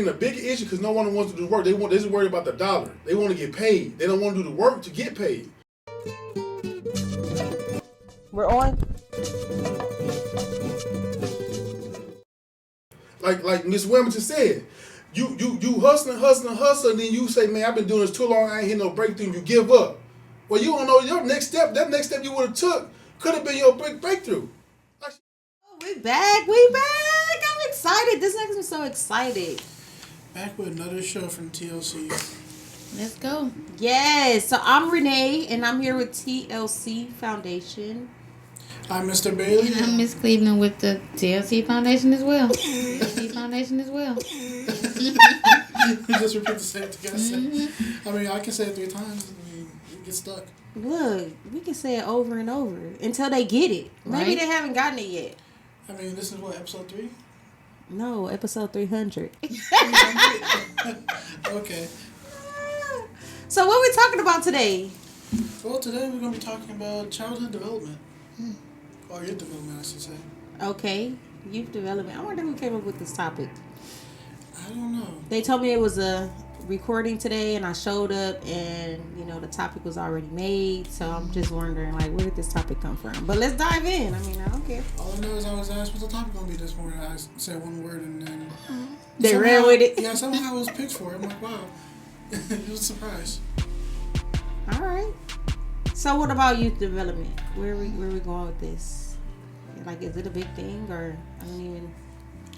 creating a bigger issue because no one wants to do the work. They just worried about the dollar. They want to get paid. They don't want to do the work to get paid. We're on. Like Miss Wilmington said, you hustling, and then you say, man, I've been doing this too long, I ain't hit no breakthrough, and you give up. Well, you don't know your next step, that next step you would have took could have been your big breakthrough. Oh, we back. I'm excited. This nigga's been so excited. Back with another show from TLC. Let's go. Yes, so I'm Renee, and I'm here with TLC Foundation. I'm Mr. Bailey. And I'm Miss Cleveland with the TLC Foundation as well. TLC Foundation as well. You just repeat the same together. Mm-hmm. I mean, I can say it 3 times. I mean, you get stuck. Look, we can say it over and over until they get it. Maybe they haven't gotten it yet. I mean, this is what, episode 3? No, episode 300. Okay. So what are we talking about today? Well, today we're going to be talking about childhood development. Or youth development, I should say. Okay, youth development. I wonder who came up with this topic. I don't know. They told me it was a recording today, and I showed up, and the topic was already made. So I'm just wondering, like, where did this topic come from? But let's dive in. I mean, I don't care. All I know is I was asked what's the topic going to be this morning. I said one word, and then they ran with it. Yeah, somehow I was picked for it. I'm like, wow, it was a surprise. All right. So what about youth development? Where are we going with this? Like, is it a big thing, or I don't even...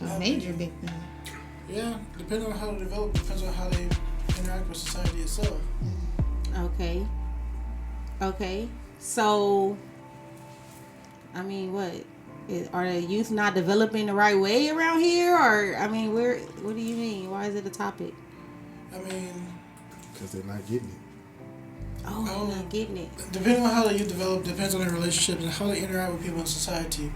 A major big thing. Yeah, depending on how they develop, depends on how they interact with society itself. Okay. So, I mean, what? Are the youth not developing the right way around here? Or, I mean, what do you mean? Why is it a topic? I mean... Because they're not getting it. Oh, they're not getting it. Depending on how the youth develop, depends on their relationships and how they interact with people in society.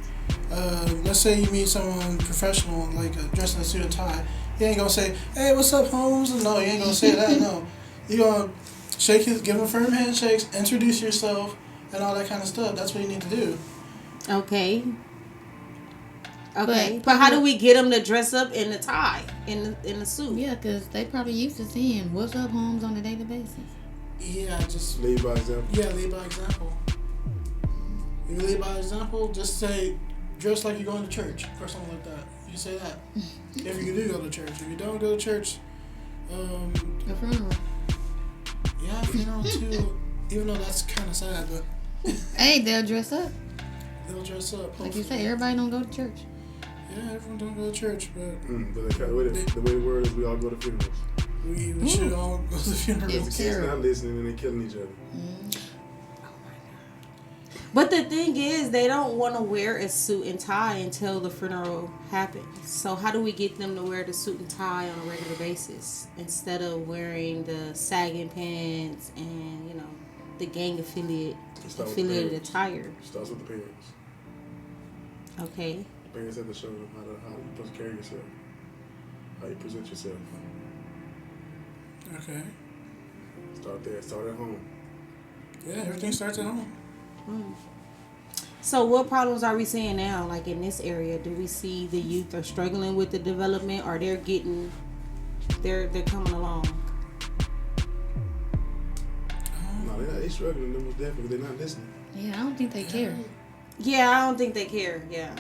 Let's say you meet someone professional, like dressed in a suit and tie. You ain't gonna say, "Hey, what's up, Holmes?" No, you ain't gonna say that. No, you gonna give him firm handshakes, introduce yourself, and all that kind of stuff. That's what you need to do. Okay. But how do we get them to dress up in the tie, in the suit? Yeah, because they probably used to seeing "What's up, Holmes" on a daily basis. Yeah, just lead by example. Yeah, lead by example. You lead by example. Just say, dress like you're going to church or something like that. You say that. If you do go to church. If you don't go to church, A funeral. Yeah, funeral too. Even though that's kind of sad, but hey, they'll dress up. They'll dress up. Hopefully. Like you say, everybody don't go to church. Yeah, everyone don't go to church, but but the way the word is, we all go to funerals. We should all go to funerals. The kids not listening and they're killing each other. But the thing is, they don't want to wear a suit and tie until the funeral happens. So how do we get them to wear the suit and tie on a regular basis instead of wearing the sagging pants and the gang affiliated attire? Starts with the parents. Okay. The parents have to show them how you're supposed to carry yourself, how you present yourself. Okay. Start there. Start at home. Yeah, everything starts at home. So what problems are we seeing now, like in this area? Do we see the youth are struggling with the development, or they're coming along? No, they're struggling. They're most definitely. They're not listening. Yeah, I don't think they care. Yeah, I don't think they care. Yeah.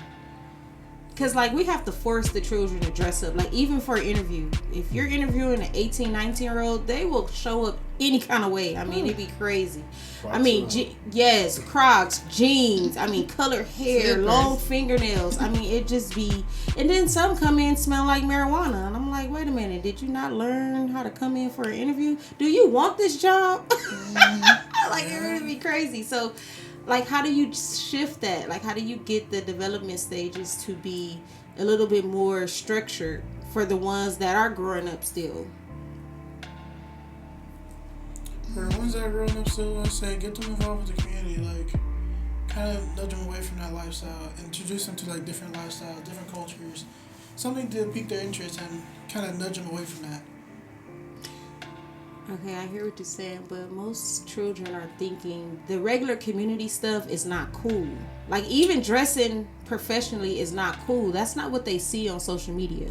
Because, we have to force the children to dress up. Like, even for an interview. If you're interviewing an 18, 19-year-old, they will show up any kind of way. I mean, it'd be crazy. Crocs, I mean, yes, Crocs, jeans. I mean, colored hair, long fingernails. I mean, it just be... And then some come in smell like marijuana. And I'm like, wait a minute. Did you not learn how to come in for an interview? Do you want this job? It would be crazy. So... how do you shift that? How do you get the development stages to be a little bit more structured for the ones that are growing up still? For the ones that are growing up still, I say get them involved with the community. Kind of nudge them away from that lifestyle. Introduce them to, different lifestyles, different cultures. Something to pique their interest and kind of nudge them away from that. Okay, I hear what you're saying, but most children are thinking the regular community stuff is not cool. Even dressing professionally is not cool. That's not what they see on social media.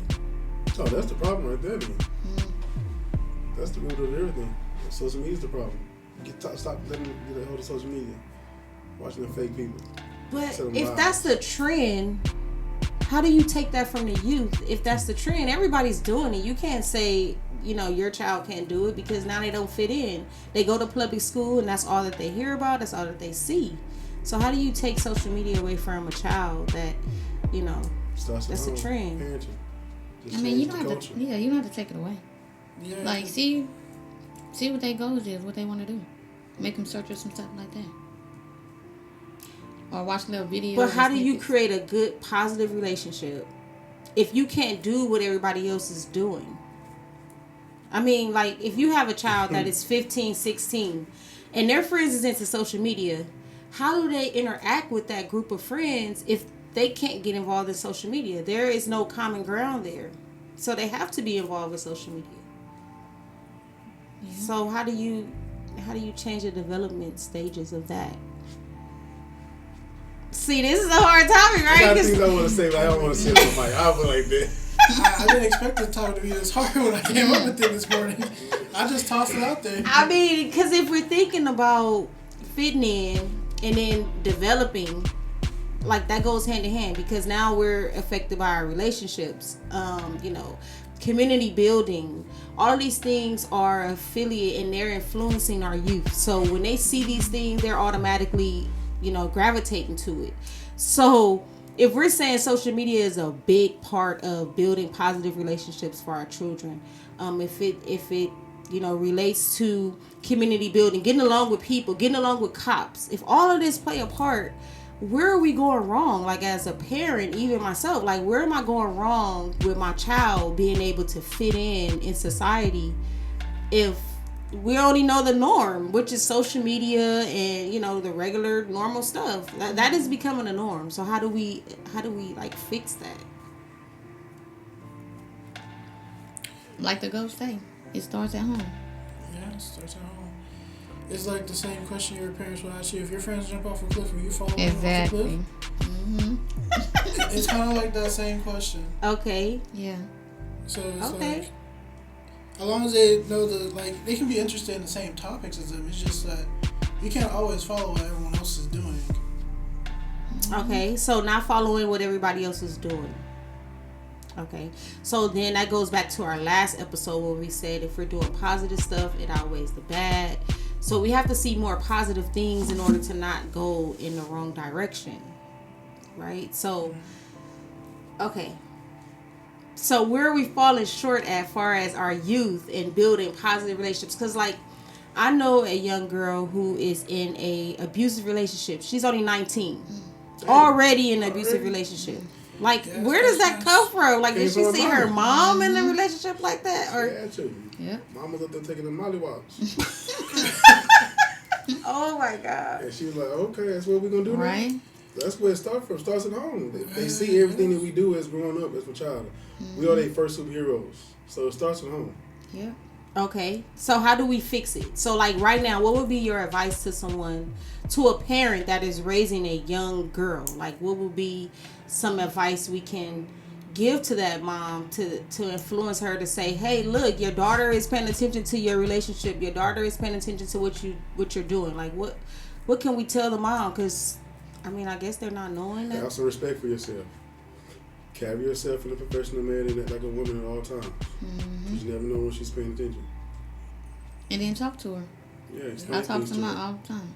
Oh, that's the problem right there, man. That's the root of everything. Social media's the problem. Stop letting them get a hold of social media. Watching the fake people. But if that's the trend, how do you take that from the youth? If that's the trend, everybody's doing it. You can't say, your child can't do it because now they don't fit in. They go to public school and that's all that they hear about. That's all that they see. So how do you take social media away from a child that, that's a trend? I mean, you don't have to. Yeah, you don't have to take it away. Yeah. Like, see what their goals is, what they want to do. Make them search or some stuff like that. Or watch little videos. But how do you create a good, positive relationship if you can't do what everybody else is doing? I mean, like, if you have a child that is 15, 16, and their friends is into social media, how do they interact with that group of friends if they can't get involved in social media? There is no common ground there. So they have to be involved with social media. Yeah. So how do you change the development stages of that? See, this is a hard topic, right? I got things I want to say, but I don't want to say it on mic. I'll be like that. I didn't expect this topic to be this hard when I came up with it this morning. I just tossed it out there. I mean, because if we're thinking about fitting in and then developing, like, that goes hand in hand, because now we're affected by our relationships, community building. All of these things are affiliate and they're influencing our youth. So when they see these things, they're automatically, gravitating to it. So if we're saying social media is a big part of building positive relationships for our children, if it relates to community building, getting along with people, getting along with cops, if all of this play a part, where are we going wrong? Like, as a parent, even myself, like, where am I going wrong with my child being able to fit in society if we only know the norm, which is social media and, the regular normal stuff? That is becoming a norm. So how do we like fix that? Like the ghost say, it starts at home. Yeah, it starts at home. It's like the same question your parents would ask you. If your friends jump off a cliff, will you follow them off the cliff? Mm-hmm. It's kind of like that same question. Okay. Yeah. So it's like, as long as they know they can be interested in the same topics as them. It's just that you can't always follow what everyone else is doing. Okay, so not following what everybody else is doing. Okay, so then that goes back to our last episode where we said if we're doing positive stuff, it outweighs the bad. So we have to see more positive things in order to not go in the wrong direction, right? So, okay. So where are we falling short as far as our youth and building positive relationships? Because, like, I know a young girl who is in a abusive relationship. She's only 19. Already in an abusive relationship. Like, where does that come from? Like, did she see her mom in a relationship like that? Or yeah. Mama's up there taking the mollywops. Oh my God. And she was like, okay, that's what we're going to do right now. That's where it starts from. It starts at home. They see everything that we do as growing up, as a child. We are their first superheroes. So it starts at home. Yeah. Okay. So how do we fix it? So, like, right now, what would be your advice to someone, to a parent that is raising a young girl? Like, what would be some advice we can give to that mom to influence her to say, hey, look, your daughter is paying attention to your relationship. Your daughter is paying attention to what you're doing. Like, what can we tell the mom? Because, I mean, I guess they're not knowing that. Have some respect for yourself. Carry yourself in a professional manner like a woman at all times. Mm-hmm. You never know when she's paying attention. And then talk to her. Yeah, I talk to her all the time.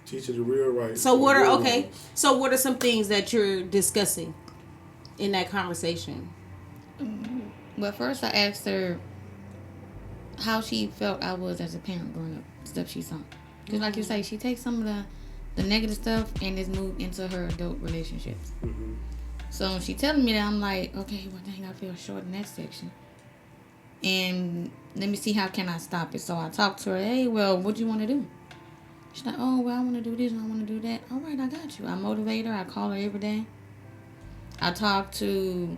Teach her the real right. So what are some things that you're discussing in that conversation? Well, first I asked her how she felt I was as a parent growing up, stuff she saw. Because like you say, she takes some of the negative stuff and it's moved into her adult relationships. Mm-hmm. So when she telling me that, I'm like, okay, well, dang, I feel short in that section. And let me see how can I stop it. So I talked to her, hey, well, what do you want to do? She's like, oh, well, I want to do this and I want to do that. All right, I got you. I motivate her. I call her every day. I talk to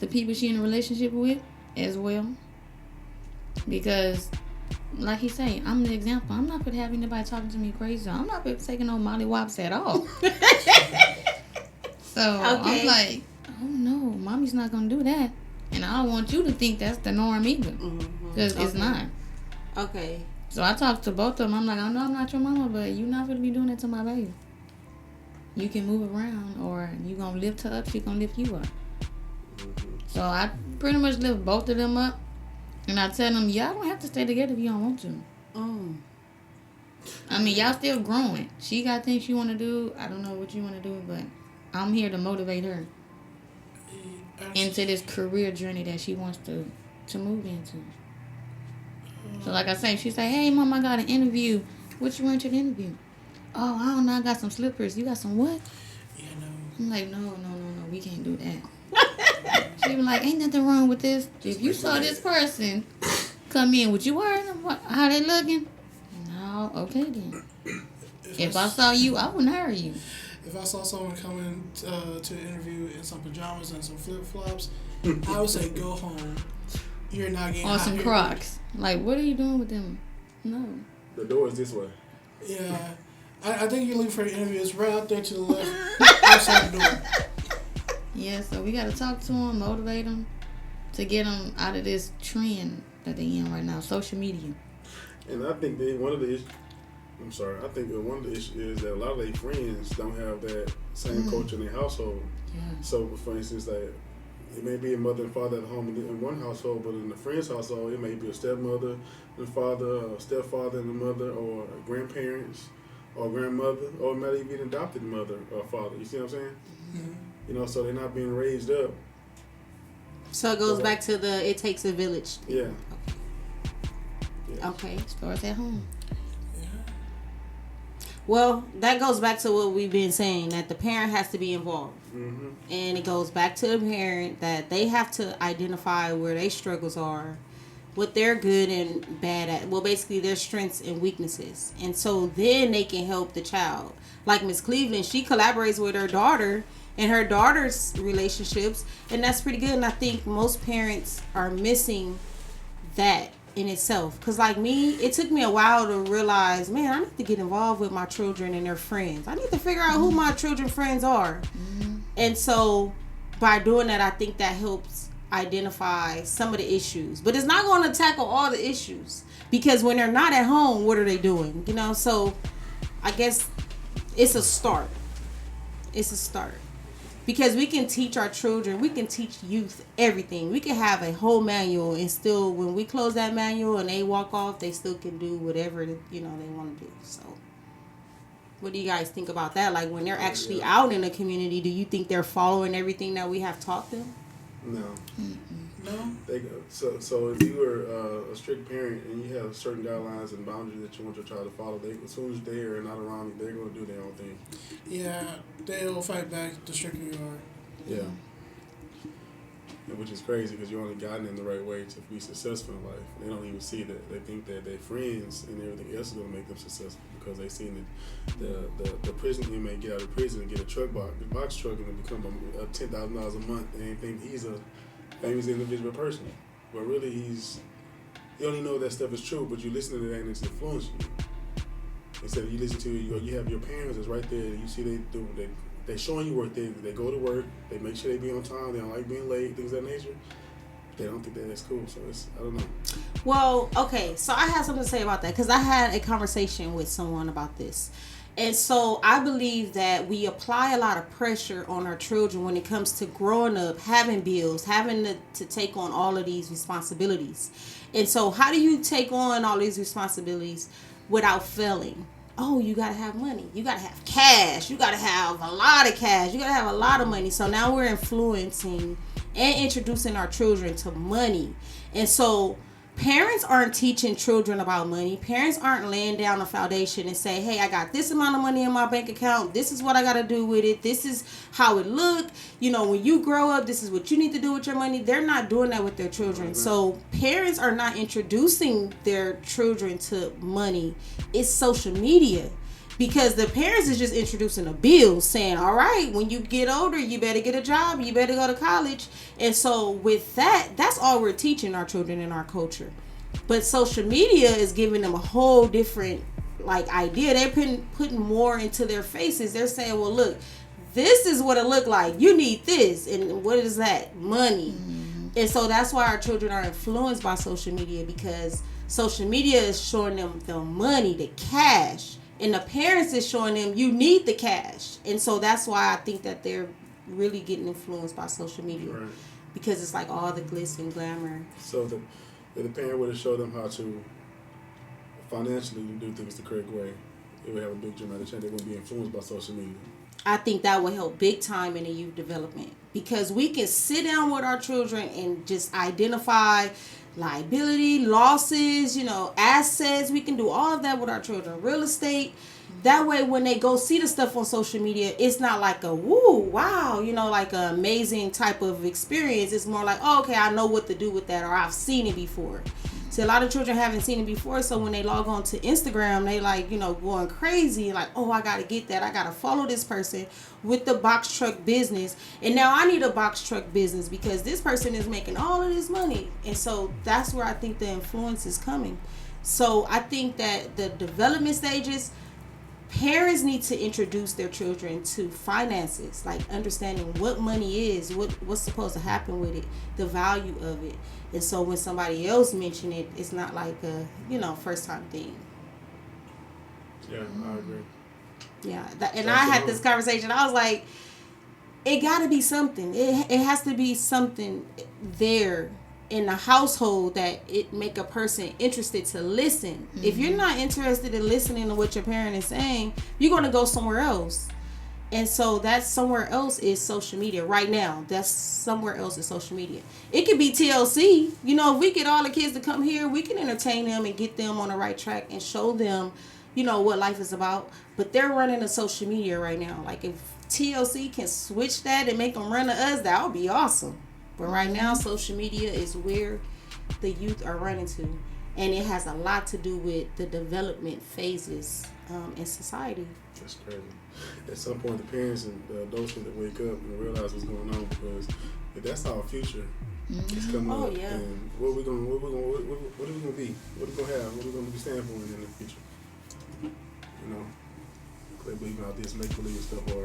the people she in a relationship with as well. Because, like he say, I'm the example. I'm not going to have anybody talking to me crazy. I'm not going to take no mollywops at all. So I'm like, oh no, mommy's not going to do that. And I don't want you to think that's the norm either. Because it's not. Okay. So I talked to both of them. I'm like, I know I'm not your mama, but you're not going to be doing that to my baby. You can move around, or you going to lift her up, she going to lift you up. So I pretty much lift both of them up. And I tell them, y'all don't have to stay together if you don't want to. I mean, y'all still growing. She got things she want to do. I don't know what you want to do, but I'm here to motivate her into this career journey that she wants to move into. So like I say, she say, hey, Mom, I got an interview. What you want to the interview? Oh, I don't know. I got some slippers. You got some what? Yeah, no. I'm like, no. We can't do that. She was like, ain't nothing wrong with this. If you saw this person come in, would you worry them how they looking? No. Okay, then. If I saw you, I wouldn't hire you. If I saw someone coming to an interview in some pajamas and some flip-flops, I would say, go home. You're not getting On hired. some Crocs. Like, what are you doing with them? No. The door is this way. Yeah. I think you leave for the interview. It's right out there to the left, outside the door. Yeah, so we got to talk to them, motivate them to get them out of this trend that they in right now, social media. And I think one of the issues, I think that one of the issues is that a lot of their friends don't have that same culture in their household. Yeah. So, for instance, like, it may be a mother and father at home in one household, but in the friend's household, it may be a stepmother and father, or a stepfather and a mother, or grandparents, or grandmother, or maybe even an adopted mother or father. You see what I'm saying? Mm-hmm. You know, so they're not being raised up. So it goes back to it takes a village. Yeah. Okay. Starts at home. Well, that goes back to what we've been saying, that the parent has to be involved. Mm-hmm. And it goes back to the parent that they have to identify where their struggles are, what they're good and bad at. Well, basically their strengths and weaknesses. And so then they can help the child. Like Miss Cleveland, she collaborates with her daughter and her daughter's relationships, and that's pretty good. And I think most parents are missing that in itself. Because like me, it took me a while to realize, man, I need to get involved with my children and their friends. I need to figure out who my children's friends are. And so by doing that, I think that helps identify some of the issues. But it's not going to tackle all the issues, because when they're not at home, what are they doing? You know, so I guess it's a start. It's a start. Because we can teach our children, we can teach youth everything. We can have a whole manual, and still when we close that manual and they walk off, they still can do whatever, they want to do. So what do you guys think about that? Like, when they're actually out in the community, do you think they're following everything that we have taught them? No. No? So if you were a strict parent and you have certain guidelines and boundaries that you want your child to follow, as soon as they are not around you, they're going to do their own thing. Yeah, they'll fight back the stricter you are. Yeah. And which is crazy, because you're only guiding them the right way to be successful in life. They don't even see that. They think that their friends and everything else is going to make them successful, because they've seen the prison inmate get out of prison and get a box truck, and become a $10,000 a month, and they think he's a famous individual person. But really, you don't even know that stuff is true, but you listen to that and it's influencing you. Instead of you listen to you have your parents that's right there. You see they showing you work. They go to work. They make sure they be on time. They don't like being late. Things of that nature. They don't think that's cool. So I don't know. Well, okay. So I have something to say about that, because I had a conversation with someone about this. And so I believe that we apply a lot of pressure on our children when it comes to growing up, having bills, having to take on all of these responsibilities. And so how do you take on all these responsibilities without failing? Oh, you got to have money. You got to have cash. You got to have a lot of cash. You got to have a lot of money. So now we're influencing and introducing our children to money. And so parents aren't teaching children about money. Parents aren't laying down a foundation and say, hey, I got this amount of money in my bank account. This is what I got to do with it. This is how it look. When you grow up, this is what you need to do with your money. They're not doing that with their children. Mm-hmm. So parents are not introducing their children to money. It's social media. Because the parents is just introducing a bill saying, all right, when you get older, you better get a job, you better go to college. And so with that, that's all we're teaching our children in our culture. But social media is giving them a whole different idea. They're putting more into their faces. They're saying, well, look, this is what it look like. You need this. And what is that? Money. Mm-hmm. And so that's why our children are influenced by social media, because social media is showing them the money, the cash, and the parents is showing them you need the cash. And so that's why I think that they're really getting influenced by social media, Right. because it's like all the glitz and glamour. So if the parent would have showed them how to financially do things the correct way, it would have a big dramatic change. They wouldn't be influenced by social media. I think that will help big time in the youth development, because we can sit down with our children and just identify liability, losses, assets. We can do all of that with our children. Real estate. That way, when they go see the stuff on social media, it's not like a woo, wow, like an amazing type of experience. It's more like, oh, okay, I know what to do with that, or I've seen it before. See, a lot of children haven't seen it before, so when they log on to Instagram, they going crazy, like, oh, I gotta get that, I gotta follow this person with the box truck business, and now I need a box truck business because this person is making all of this money. And so that's where I think the influence is coming. So I think that the development stages, parents need to introduce their children to finances, like understanding what money is, what's supposed to happen with it, the value of it. And so when somebody else mention it, it's not like a first time thing. Yeah, I agree. Yeah, I had this conversation. I was like, it got to be something. It has to be something there in the household that it make a person interested to listen. Mm-hmm. If you're not interested in listening to what your parent is saying, you're going to go somewhere else. And so that somewhere else is social media right now. That's somewhere else is social media. It could be TLC. If we get all the kids to come here, we can entertain them and get them on the right track and show them, what life is about. But they're running a social media right now. Like if TLC can switch that and make them run to us, that would be awesome. But right now, social media is where the youth are running to. And it has a lot to do with the development phases in society. That's crazy. At some point, the parents and the adults need to wake up and realize what's going on, because if that's our future. It's coming up. Yeah. And what are we gonna be? What are we gonna have? What are we gonna be standing for in the future? They believe in all this make believe stuff, or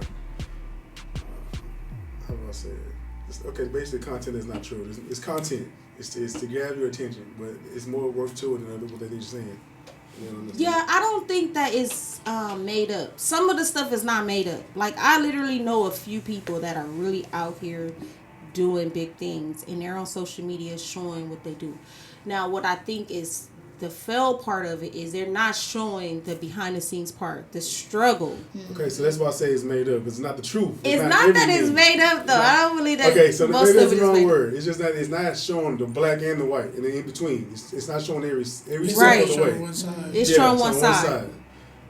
how do I say it? Basically, content is not true. It's content. It's to grab your attention, but it's more work to it than what they're just saying. Yeah, I don't think that is made up. Some of the stuff is not made up. Like, I literally know a few people that are really out here doing big things, and they're on social media showing what they do. Now, what I think is the fail part of it is they're not showing the behind the scenes part, the struggle. Okay, so that's why I say it's made up. It's not the truth. It's not that it's made up, though. I don't believe that. Okay, so most maybe that's of it the is wrong made word. It's just that it's not showing the black and the white and the in between. It's not showing every right. step of the way. One side. It's showing one side.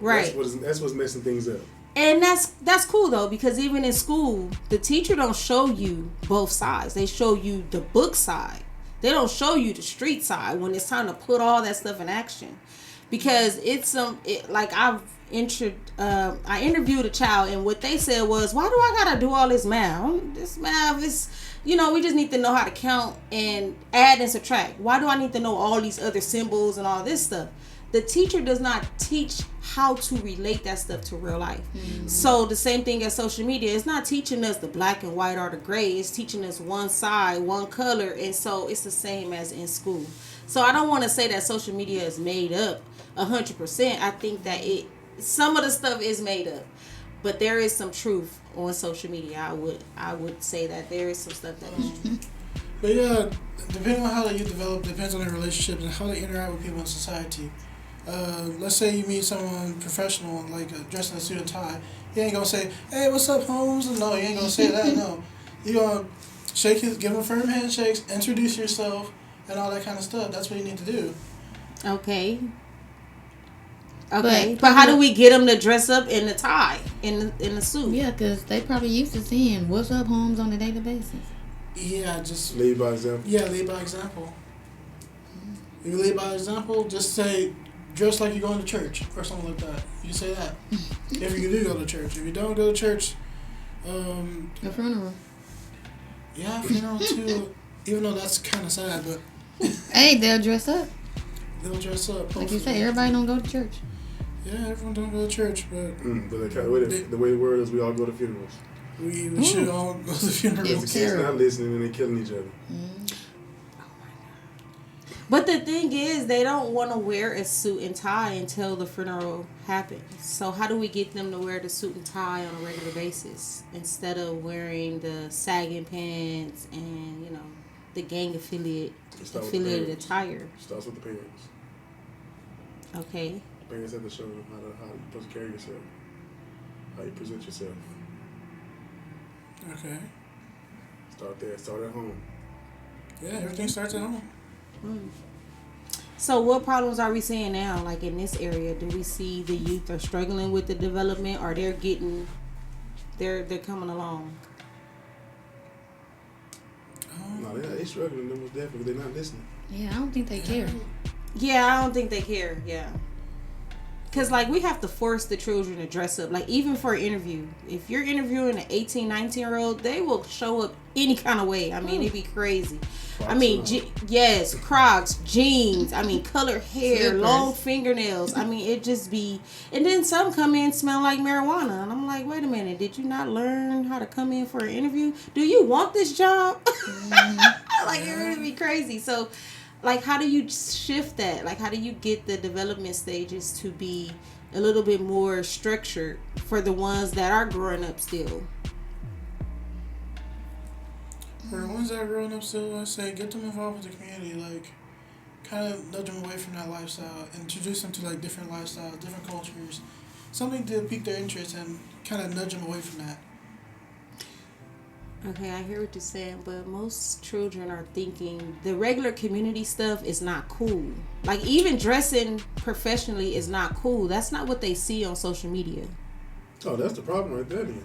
Right. That's what's messing things up. And that's cool though, because even in school, the teacher don't show you both sides. They show you the book side. They don't show you the street side when it's time to put all that stuff in action, because I interviewed a child, and what they said was, why do I gotta do all this math? This math is, we just need to know how to count and add and subtract. Why do I need to know all these other symbols and all this stuff? The teacher does not teach how to relate that stuff to real life. Mm-hmm. So the same thing as social media, it's not teaching us the black and white or the gray. It's teaching us one side, one color. And so it's the same as in school. So I don't want to say that social media is made up 100%. I think that some of the stuff is made up, but there is some truth on social media. I would say that there is some stuff that is true. But yeah, depending on how you develop, depends on their relationships and how they interact with people in society. Let's say you meet someone professional, like dressed in a suit and tie. You ain't gonna say, "Hey, what's up, Holmes?" No, you ain't gonna say that. No, you gonna give him firm handshakes, introduce yourself, and all that kind of stuff. That's what you need to do. Okay, but how do we get them to dress up in the tie, in the suit? Yeah, because they probably used to seeing "What's up, Holmes" on a daily basis. Yeah, just lead by example. Yeah, lead by example. If you lead by example, just say, dress like you're going to church or something like that. You say that. If you do go to church. If you don't go to church, a funeral. Yeah, funeral too. Even though that's kind of sad, but hey, they'll dress up. They'll dress up. Like you say, everybody don't go to church. Yeah, everyone don't go to church, but the way the word is, we all go to funerals. We should all go to funerals. The kids not listening and they killing each other. But the thing is, they don't want to wear a suit and tie until the funeral happens. So how do we get them to wear the suit and tie on a regular basis instead of wearing the sagging pants and the gang affiliated attire? Starts with the parents. Okay. Parents have to show them how you're supposed to carry yourself, how you present yourself. Okay. Start there. Start at home. Yeah, everything starts at home. So what problems are we seeing now? Like in this area, do we see the youth are struggling with the development, or they're coming along? No, they struggling. Them was definitely they're not listening. Yeah, I don't think they care. Yeah, I don't think they care. Yeah. Because, like, we have to force the children to dress up. Like, even for an interview. If you're interviewing an 18, 19-year-old, they will show up any kind of way. I mean, it'd be crazy. Crocs I mean, yes, Crocs, jeans. I mean, colored hair, Slippers. long fingernails. I mean, it just be... And then some come in smell like marijuana. And I'm like, wait a minute. Did you not learn how to come in for an interview? Do you want this job? Like, it really be crazy. So... Like, how do you shift that? Like, how do you get the development stages to be a little bit more structured for the ones that are growing up still? For the ones that are growing up still, I say get them involved with the community. Like, kind of nudge them away from that lifestyle. Introduce them to, like, different lifestyles, different cultures. Something to pique their interest and kind of nudge them away from that. Okay, I hear what you're saying, but most children are thinking the regular community stuff is not cool. Like, even dressing professionally is not cool. That's not what they see on social media. Oh, that's the problem right there, then.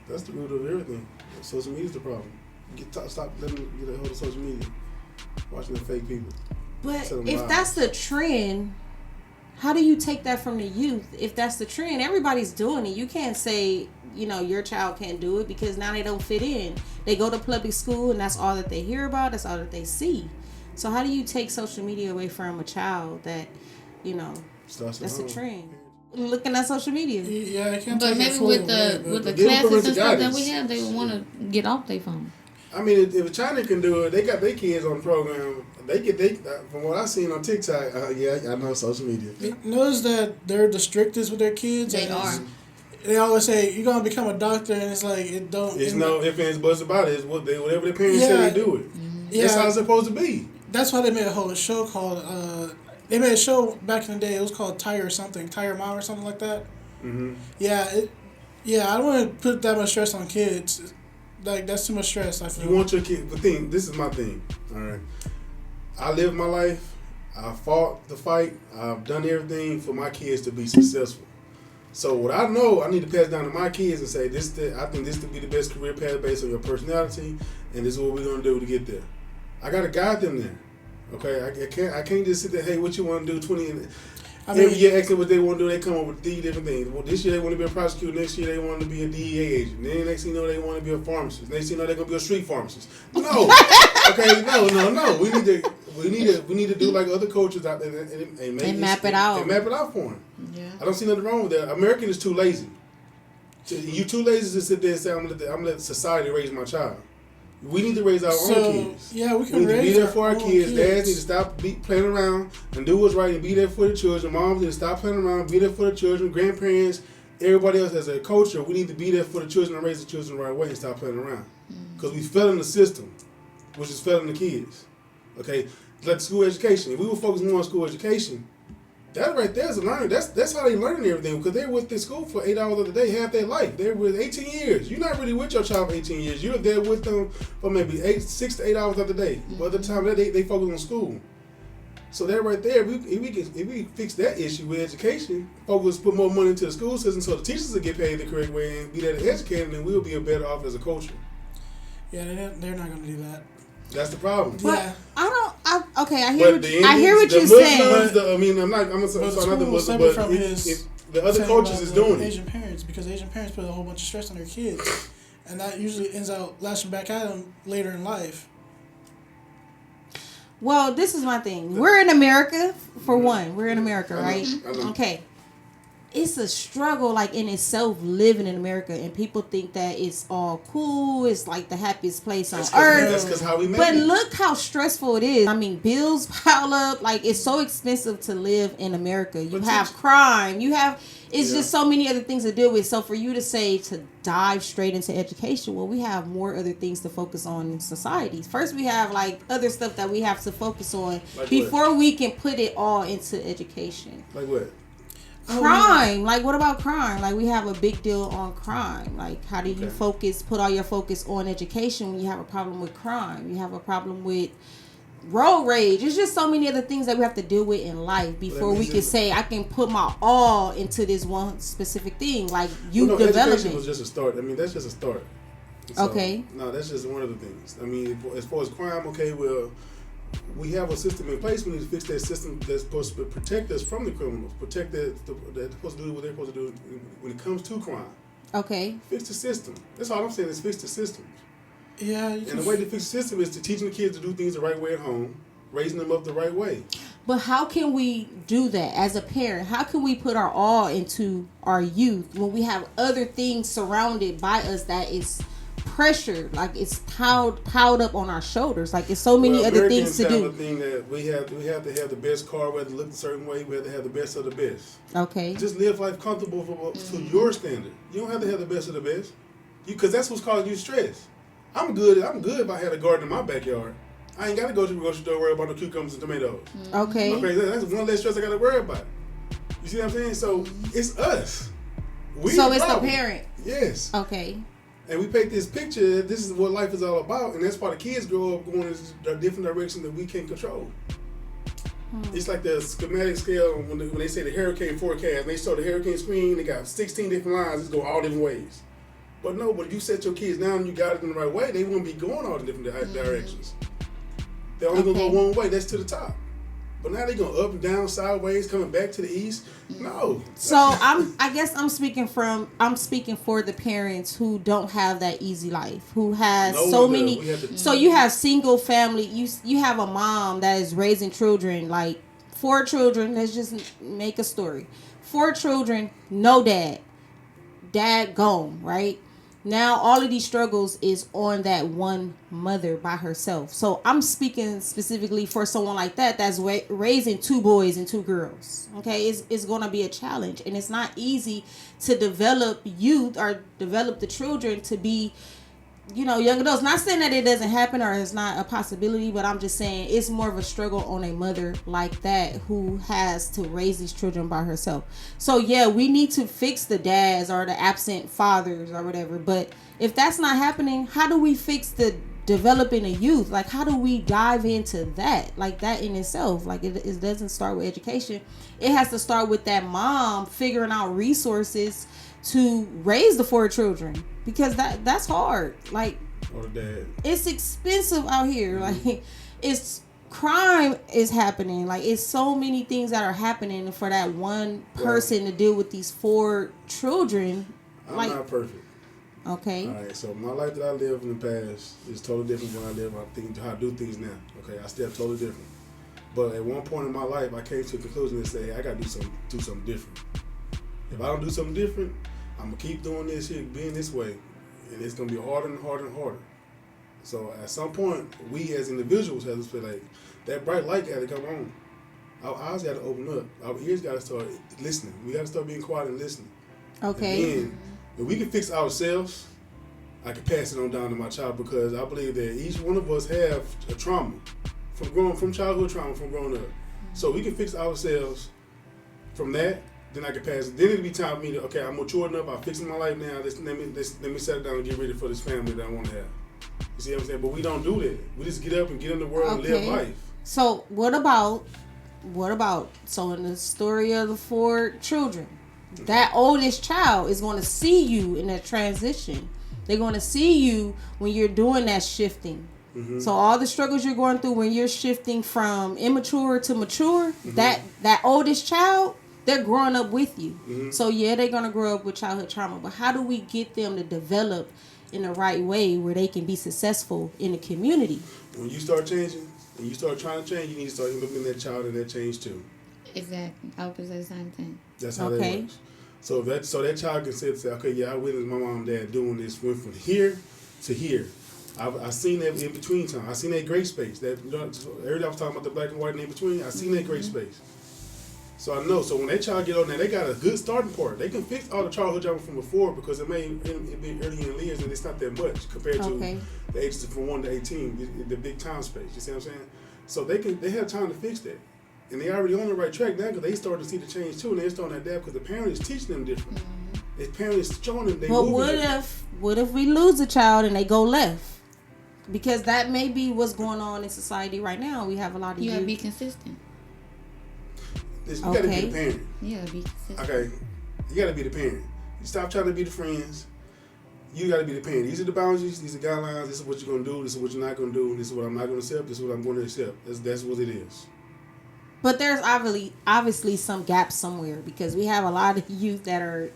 That's the root of everything. Social media's the problem. Stop letting them get a hold of social media. Watching the fake people. But Tell them if lies. that's the trend, how do you take that from the youth? If that's the trend, everybody's doing it. You can't say... your child can't do it because now they don't fit in. They go to public school and that's all that they hear about. That's all that they see. So how do you take social media away from a child that, Starts at that's a home. trend? Looking at social media. Yeah, I can't But take it maybe fully with away, the but with the give them classes parental and stuff that guidance. we have, they would want to get off their phone. I mean, if China can do it, they got their kids on the program. From what I've seen on TikTok, I know social media. Notice that they're the strictest with their kids. They and are. They always say you're gonna become a doctor, and it's like it don't. It's no ifs, ands, buts about it. It's whatever their parents say they do it. Yeah, That's how it's supposed to be. that's why they made a whole show called. They made a show back in the day. It was called Tire something, Tire Mom or something like that. Mm-hmm. Yeah. I don't want to put that much stress on kids. Like that's too much stress. I feel. You want your kid. This is my thing. All right. I live my life. I fought the fight. I've done everything for my kids to be successful. So what I know, I need to pass down to my kids and say, I think this to be the best career path based on your personality, and this is what we're gonna do to get there. I gotta guide them there. Okay, I can't just sit there. Hey, what you want to do? 20. And every year, asking what they want to do, they come up with 3 different things. Well, this year they want to be a prosecutor. Next year they want to be a DEA agent. Then next thing you know, they want to be a pharmacist. Next thing you know, they're gonna be a street pharmacist. No, okay, no. We need to do like other coaches out there and map it out. And map it out for them. Yeah. I don't see nothing wrong with that. American is too lazy. You too lazy to sit there and say, I'm gonna let society raise my child. We need to raise our own kids. Yeah, we We can need to raise be there our for our own kids. Dads need to stop playing around and do what's right and be there for the children. Moms need to stop playing around, be there for the children. Grandparents, everybody else as a culture, we need to be there for the children and raise the children the right way and stop playing around. Because we fell in the system, which is failing the kids. Okay, like school education. If we were focused more on school education, that right there is a learning. That's how they learn everything because they're with the school for 8 hours of the day, half their life. They're with 18 years. You're not really with your child for 18 years. You're there with them for maybe 6 to 8 hours of the day. But the time that they focus on school. So that right there, if we fix that issue with education, focus, put more money into the school system so the teachers will get paid the correct way and be there to educate them, then we'll be better off as a culture. Yeah, they're not gonna do that. That's the problem. But Yeah. I hear what you're the saying. Muslims, I'm sorry, not the school Muslims, separate but from his the other saying cultures about is the doing it. Asian parents, because Asian parents put a whole bunch of stress on their kids, and that usually ends out lashing back at them later in life. Well, this is my thing. We're in America, for one. We're in America, right? I know. Okay. it's a struggle like in itself living in America, and people think that it's all cool. It's like the happiest place on earth. That's because how we made But it. look how stressful it is. I mean, bills pile up. Like, it's so expensive to live in America. You But have teach- crime. You have, it's Yeah. just so many other things to deal with. So for you to say to dive straight into education, well, we have more other things to focus on in society. First, we have like other stuff that we have to focus on Like before we can put it all into education. Like what? Crime. Like, what about crime? Like, we have a big deal on crime. Like, how do you Okay. put all your focus on education when you have a problem with crime? You have a problem with road rage. It's just so many other things that we have to deal with in life before we means can it- say I can put my all into this one specific thing, like youth Well, no, education development. was just a start. I mean, that's just a start. Okay. No, that's just one of the things. I mean, as far as crime, okay, well, we have a system in place. We need to fix that system that's supposed to protect us from the criminals, protect that's supposed to do what they're supposed to do when it comes to crime. Okay. Fix the system. That's all I'm saying is fix the system. Yeah, you And can the way to fix the system is to teaching the kids to do things the right way at home, raising them up the right way. But how can we do that as a parent? How can we put our all into our youth when we have other things surrounded by us that is pressured, like it's piled up on our shoulders, like it's so many Well, other Americans things to have a do. thing that we have to have the best car, we have to look a certain way, we have to have the best of the best. Okay. Just live life comfortable to your standard. You don't have to have the best of the best, because that's what's causing you stress. I'm good if I had a garden in my backyard. I ain't got to go to the grocery store worry about the cucumbers and tomatoes. Okay. Okay, that's one less stress I got to worry about. You see what I'm saying? So it's us. So it's the problem. parent. Yes. Okay. And we paint this picture that this is what life is all about, and that's why the kids grow up going in a different direction that we can't control. It's like the schematic scale when they say the hurricane forecast, they show the hurricane screen, they got 16 different lines, it's go all different ways. But no, but if you set your kids down and you got it in the right way, they won't be going all the different directions. They're only going to Okay. go one way, that's to the top. But now they going up and down, sideways, coming back to the east. No. So I guess I'm speaking for the parents who don't have that easy life, who has No so one does. many. We have to- So you have single family. You have a mom that is raising children, like 4 children. Let's just make a story. 4 children, no dad. Dad gone, right? Now all of these struggles is on that one mother by herself. So I'm speaking specifically for someone like that that's raising 2 boys and 2 girls. Okay, it's going to be a challenge, and it's not easy to develop youth or develop the children to be, young adults. Not saying that it doesn't happen or it's not a possibility, but I'm just saying it's more of a struggle on a mother like that who has to raise these children by herself. So yeah, we need to fix the dads or the absent fathers or whatever. But if that's not happening, how do we fix the developing a youth? Like, how do we dive into that? Like, that in itself, like it doesn't start with education. It has to start with that mom figuring out resources to raise the 4 children, because that's hard. Like, Or the dad. it's expensive out here. Like, it's crime is happening. Like, it's so many things that are happening for that one person to deal with these 4 children. I'm Like, not perfect. okay. All right, so my life that I lived in the past is totally different than I live. How I do things now. Okay, I step totally different. But at one point in my life, I came to a conclusion and say, I got to do something different. If I don't do something different, I'm gonna keep doing this here, being this way, and it's gonna be harder and harder and harder. So at some point, we as individuals have to feel like that bright light got to come on. Our eyes got to open up. Our ears got to start listening. We got to start being quiet and listening. Okay. And then, if we can fix ourselves, I can pass it on down to my child, because I believe that each one of us have a trauma from childhood trauma from growing up. So we can fix ourselves from that. Then I can pass it. Then it'll be time for me to, okay, I'm mature enough. I'm fixing my life now. Let me settle down and get ready for this family that I want to have. You see what I'm saying? But we don't do that. We just get up and get in the world and live life. So what about so in the story of the 4 children, that oldest child is going to see you in that transition. They're going to see you when you're doing that shifting. Mm-hmm. So all the struggles you're going through when you're shifting from immature to mature, Mm-hmm. that oldest child, they're growing up with you. Mm-hmm. So yeah, they're going to grow up with childhood trauma. But how do we get them to develop in the right way where they can be successful in the community? When you start changing and you start trying to change, you need to start implementing that child in that change too. Exactly. I was gonna say the same thing. That's how Okay. that works. So that child can say, okay, yeah, I witnessed my mom and dad doing this, went from here to here. I seen that in between time. I seen that gray space. That everybody was talking about the black and white in between. I seen that gray space. So I know. So when that child get on there, they got a good starting point. They can fix all the childhood trauma from before because it may be early in the years and it's not that much compared to the ages from 1 to 18, the big time space. You see what I'm saying? So they have time to fix that. And they already on the right track now because they starting to see the change too, and they're starting to adapt because the parent is teaching them different. The parent is showing them they. But what if we lose a child and they go left? Because that may be what's going on in society right now. We have a lot of you gotta be consistent. You gotta be the parent. Yeah, be consistent. Okay, you gotta be the parent. You stop trying to be the friends. You gotta be the parent. These are the boundaries. These are guidelines. This is what you're gonna do. This is what you're not gonna do. This is what I'm not gonna accept. This is what I'm going to accept. That's what it is. But there's obviously some gaps somewhere because we have a lot of youth that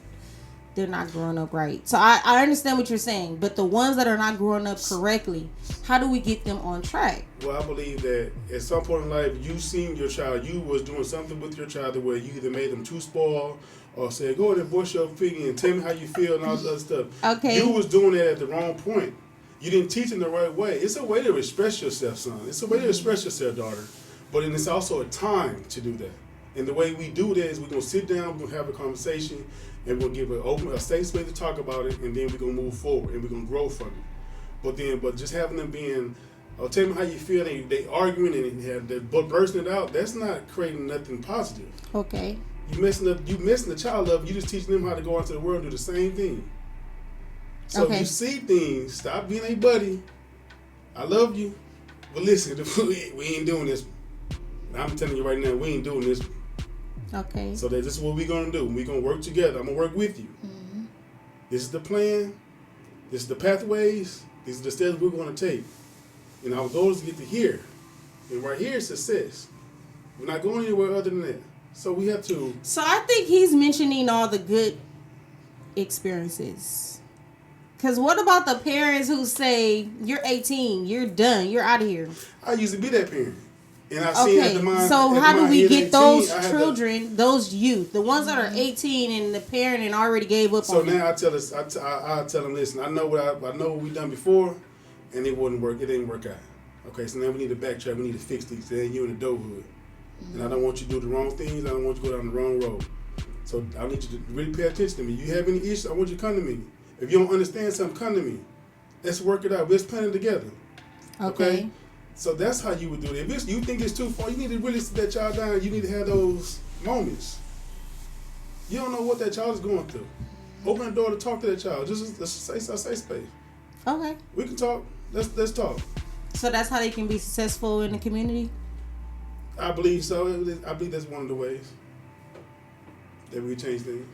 they're not growing up right. So I understand what you're saying, but the ones that are not growing up correctly, how do we get them on track? Well, I believe that at some point in life, you seen your child, you was doing something with your child where you either made them too spoiled or said, go ahead and voice your opinion and tell me how you feel and all this other stuff. Okay. You was doing that at the wrong point. You didn't teach them the right way. It's a way to express yourself, son. It's a way to express yourself, daughter. But then it's also a time to do that. And the way we do that is we're going to sit down, we're going to have a conversation, and we'll give a safe space to talk about it, and then we're going to move forward, and we're going to grow from it. But just having them being, oh, tell me how you feel, they arguing and they're bursting it out, that's not creating nothing positive. Okay. You messing the child up, you just teaching them how to go out into the world and do the same thing. So if you see things, stop being a buddy. I love you, but listen, we ain't doing this. I'm telling you right now, we ain't doing this. Okay. So this is what we're going to do. We're going to work together. I'm going to work with you. Mm-hmm. This is the plan. This is the pathways. These are the steps we're going to take. And our goal is to get to here. And right here is success. We're not going anywhere other than that. So we have to. So I think he's mentioning all the good experiences. Because what about the parents who say, you're 18, you're done, you're out of here? I used to be that parent. And I see at the mind. So how do we get 18, those children, those youth, the ones that are 18 and the parent and already gave up on them? So now I tell them, listen, I know what we done before, and it wouldn't work. It didn't work out. Okay, so now we need to backtrack. We need to fix these. Then you're in the dope hood, and I don't want you to do the wrong things. I don't want you to go down the wrong road. So I need you to really pay attention to me. You have any issues? I want you to come to me. If you don't understand something, come to me. Let's work it out. Let's plan it together. Okay? So that's how you would do it. If you think it's too far, you need to really sit that child down. You need to have those moments. You don't know what that child is going through. Open the door to talk to that child. Just say space. Okay. We can talk. Let's talk. So that's how they can be successful in the community? I believe so. I believe that's one of the ways that we change things.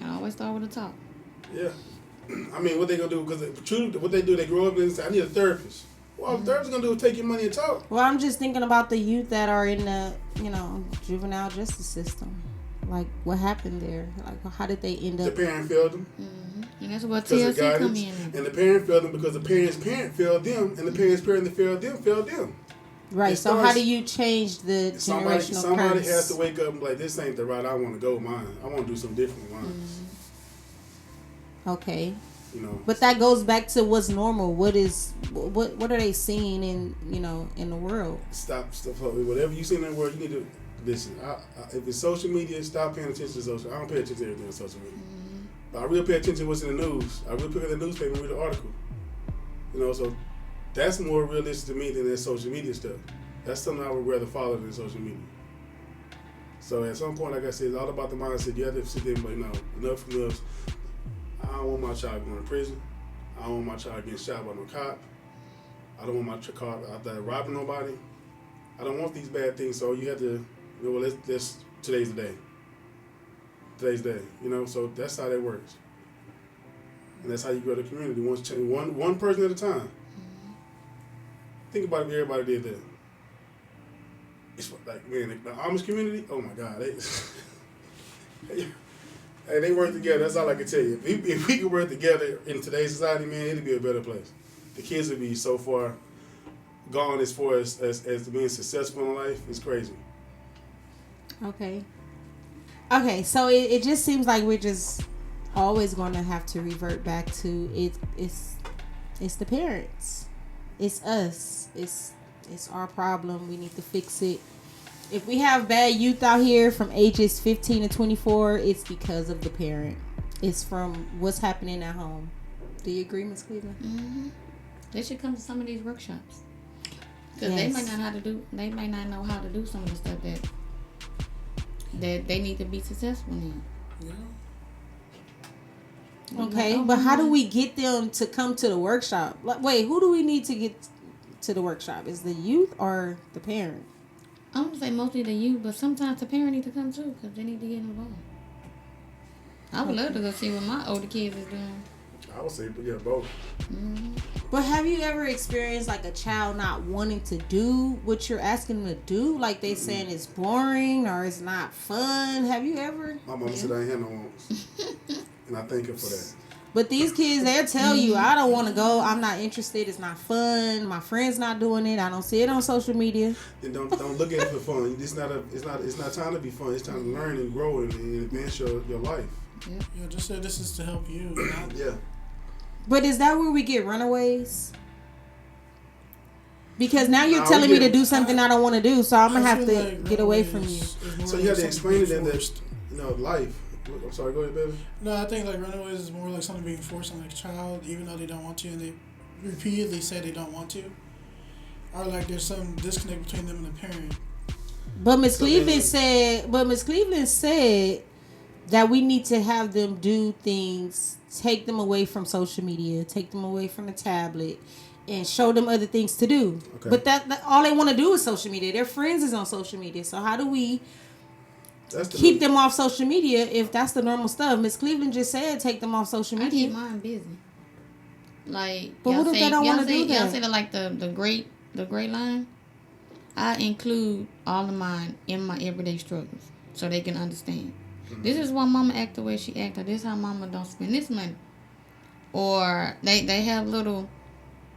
I always start with a talk. Yeah. I mean, what they gonna do? Because what they do, they grow up and say, "I need a therapist." Well, the therapist gonna do is take your money and talk. Well, I'm just thinking about the youth that are in the, juvenile justice system. Like, what happened there? Like, how did they end up? The parent failed them. Mm-hmm. And that's what TLC come in. And the parent failed them because the parent's parent failed them, and the parent's parent that failed them. Right. So how do you change the generational Somebody curse? has to wake up and be like, this ain't the route I want to go. Mine. I want to do something different with mine. Mm-hmm. Okay. But that goes back to what's normal. What are they seeing in in the world? Stop. Whatever you see in the world, you need to listen. If it's social media, stop paying attention to social. I don't pay attention to everything on social media. Mm-hmm. But I really pay attention to what's in the news. I really pick up the newspaper and read the article. So that's more realistic to me than that social media stuff. That's something I would rather follow than social media. So at some point, like I said, it's all about the mindset. You have to sit there and be like, no, enough. I don't want my child going to prison. I don't want my child getting shot by no cop. I don't want my child out there robbing nobody. I don't want these bad things. So you have to, today's the day. Today's the day. So that's how that works. And that's how you grow the community. One person at a time. Think about if everybody did that. It's like, man, the Amish community, oh my God. They work together. That's all I can tell you. If we could work together in today's society, man, it'd be a better place. The kids would be so far gone as far as being successful in life is crazy. Okay. Okay, so it just seems like we're just always going to have to revert back to it's the parents. It's us. It's our problem. We need to fix it. If we have bad youth out here from ages 15 to 24, it's because of the parent. It's from what's happening at home. Do you agree, Ms. Cleveland? Mm-hmm. They should come to some of these workshops because Yes. they might not know how to do some of the stuff that they need to be successful in. Yeah. Okay, but how do we get them to come to the workshop? Like, wait, who do we need to get to the workshop? Is the youth or the parent? I would say mostly the youth, but sometimes the parent need to come too because they need to get involved. I would love to go see what my older kids is doing. I would say, yeah, both. Mm-hmm. But have you ever experienced like a child not wanting to do what you're asking them to do? Like they saying it's boring or it's not fun. Have you ever? My mama said I ain't had no wants. And I thank her for that. But these kids, they'll tell you, I don't want to go. I'm not interested. It's not fun. My friend's not doing it. I don't see it on social media. Then don't look at it for fun. It's not time to be fun. It's time to learn and grow and advance your life. Yeah, just say this is to help you. Not, Yeah. But is that where we get runaways? Because now you're Nah, telling we me to get- do something I don't want to do, so I'm going to I have feel to like get away from you. Runaways is more So like you have to something explain to them being that, forced. life. I'm sorry, go ahead, baby. No, I think like Runaways is more like something being forced on like a child, even though they don't want to, and they repeatedly say they don't want to. Or like there's some disconnect between them and the parent. But Miss So Cleveland then- said that we need to have them do things, take them away from social media, take them away from the tablet, and show them other things to do. Okay. But that all they want to do is social media. Their friends is on social media. So how do we That's the keep them off social media if that's the normal stuff? Miss Cleveland just said take them off social I media. keep mine busy. Like, But y'all what if say, they don't y'all wanna say, do y'all that? say that like the great line. I include all of mine in my everyday struggles so they can understand. This is why mama act the way she act. Or this is how mama don't spend this money. Or they have little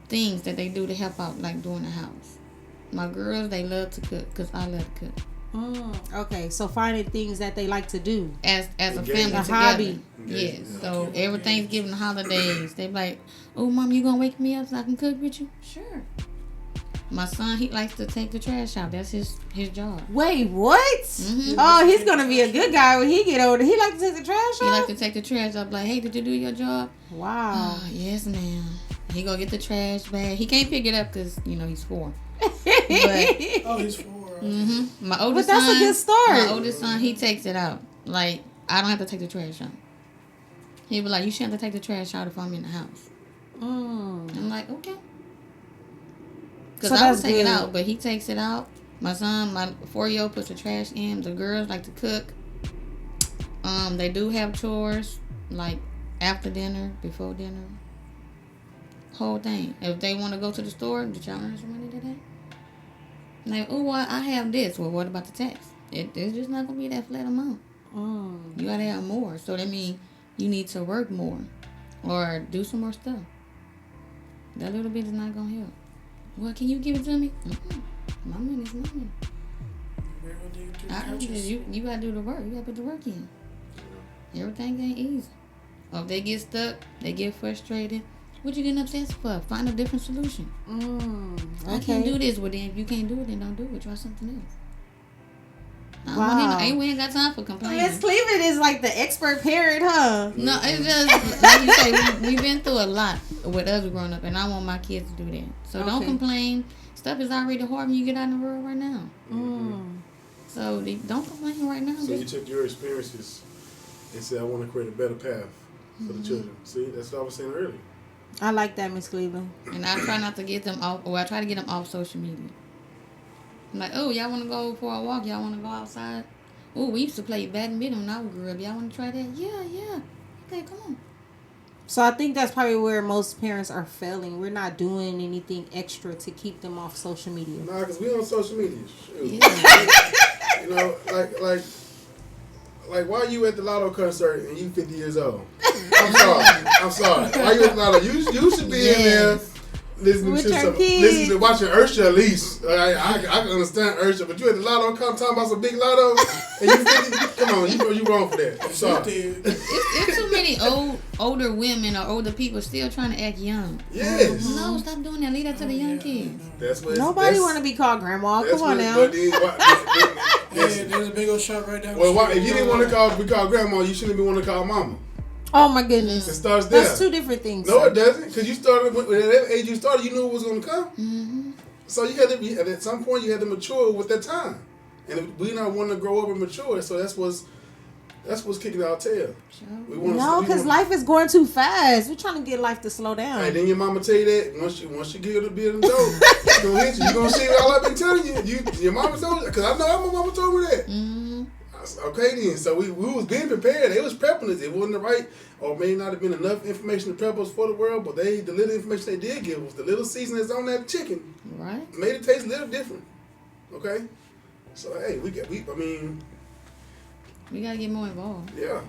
things that they do to help out, like doing the house. My girls, they love to cook because I love to cook. Okay, so finding things that they like to do. As a Engagement. family A together. hobby. Yes. Yeah. So every Thanksgiving, holidays, they be like, "Oh, mom, you gonna wake me up so I can cook with you?" Sure. My son, he likes to take the trash out. That's his job. Wait, what? Mhm. Oh, he's gonna be a good guy when he get older. He like to take the trash He out. like to take the trash out. Like, hey, did you do your job? Wow. Oh, yes, ma'am. He go get the trash bag. He can't pick it up because he's 4. Oh, he's 4. My oldest But that's a son, good start. My oldest son, he takes it out. Like, I don't have to take the trash out. He be like, you shouldn't have to take the trash out if I'm in the house. I'm like, okay. Because So I would that's take it good. out, but he takes it out. My son, my 4-year-old, puts the trash in. The girls like to cook. They do have chores, like after dinner, before dinner. Whole thing. If they want to go to the store, did y'all earn some money today? Like, oh, well, I have this. Well, what about the tax? It's just not going to be that flat amount. You got to have more. So that means you need to work more or do some more stuff. That little bit is not going to help. Well, can you give it to me? My money's my money. You got to do the work. You got to put the work in. Everything ain't easy. Or if they get stuck, they get frustrated. What you getting upset for? Find a different solution. I can't do this. Well, then if you can't do it, then don't do it. Try something else. Wow. We ain't got time for complaining. Miss Cleveland is like the expert parent, huh? No, it's just like you say, we've been through a lot with us growing up, and I want my kids to do that. So don't Okay. complain. Stuff is already hard when you get out in the world right now. So don't complain right now. So you took your experiences and said, I want to create a better path for the children. See, that's what I was saying earlier. I like that, Miss Cleveland. And I try not to get them off, or I try to get them off social media. I'm like, oh, y'all want to go for a walk? Y'all want to go outside? Oh, we used to play badminton when I was growing up. Y'all want to try that? Yeah. Okay, come on. So I think that's probably where most parents are failing. We're not doing anything extra to keep them off social media. Nah, because we on social media. Shoot. Yeah. You know, like why you at the Lotto concert and you 50 years old? I'm sorry. Why you at the Lotto? You should be in there listening With to your some, kids. listening to watching Ursha at least. I can understand Ursha, but you at the lotto come talking about some big lotto, and you 50, come on, you wrong for that. I'm sorry. It's too many older women or older people still trying to act young. Yes. No, stop doing that. Leave that to the young kids. That's what. Nobody want to be called grandma. Come on now. There's a big old shop right down. Well, why, if you didn't want to be called grandma, you shouldn't be want to call mama. Oh my goodness. It starts there. That's two different things. No, it doesn't. Because you started at that age. You started. You knew it was going to come. Mm-hmm. So you had to. At some point, you had to mature with that time. And if we not want to grow up and mature, so that's what's kicking our tail. Sure. No, because life is going too fast. We're trying to get life to slow down. And then your mama tell you that once you get her to be in the door, she's gonna hit you. You gonna see all I've been telling you. Your mama told you, because I know my mama told me that. Mm-hmm. I said, okay then. So we was being prepared. They was prepping us. It wasn't the right, or may not have been enough information to prep us for the world. But the little information they did give us, the little seasoning that's on that chicken, Right. made it taste a little different. Okay. So hey, we gotta get more involved. yeah.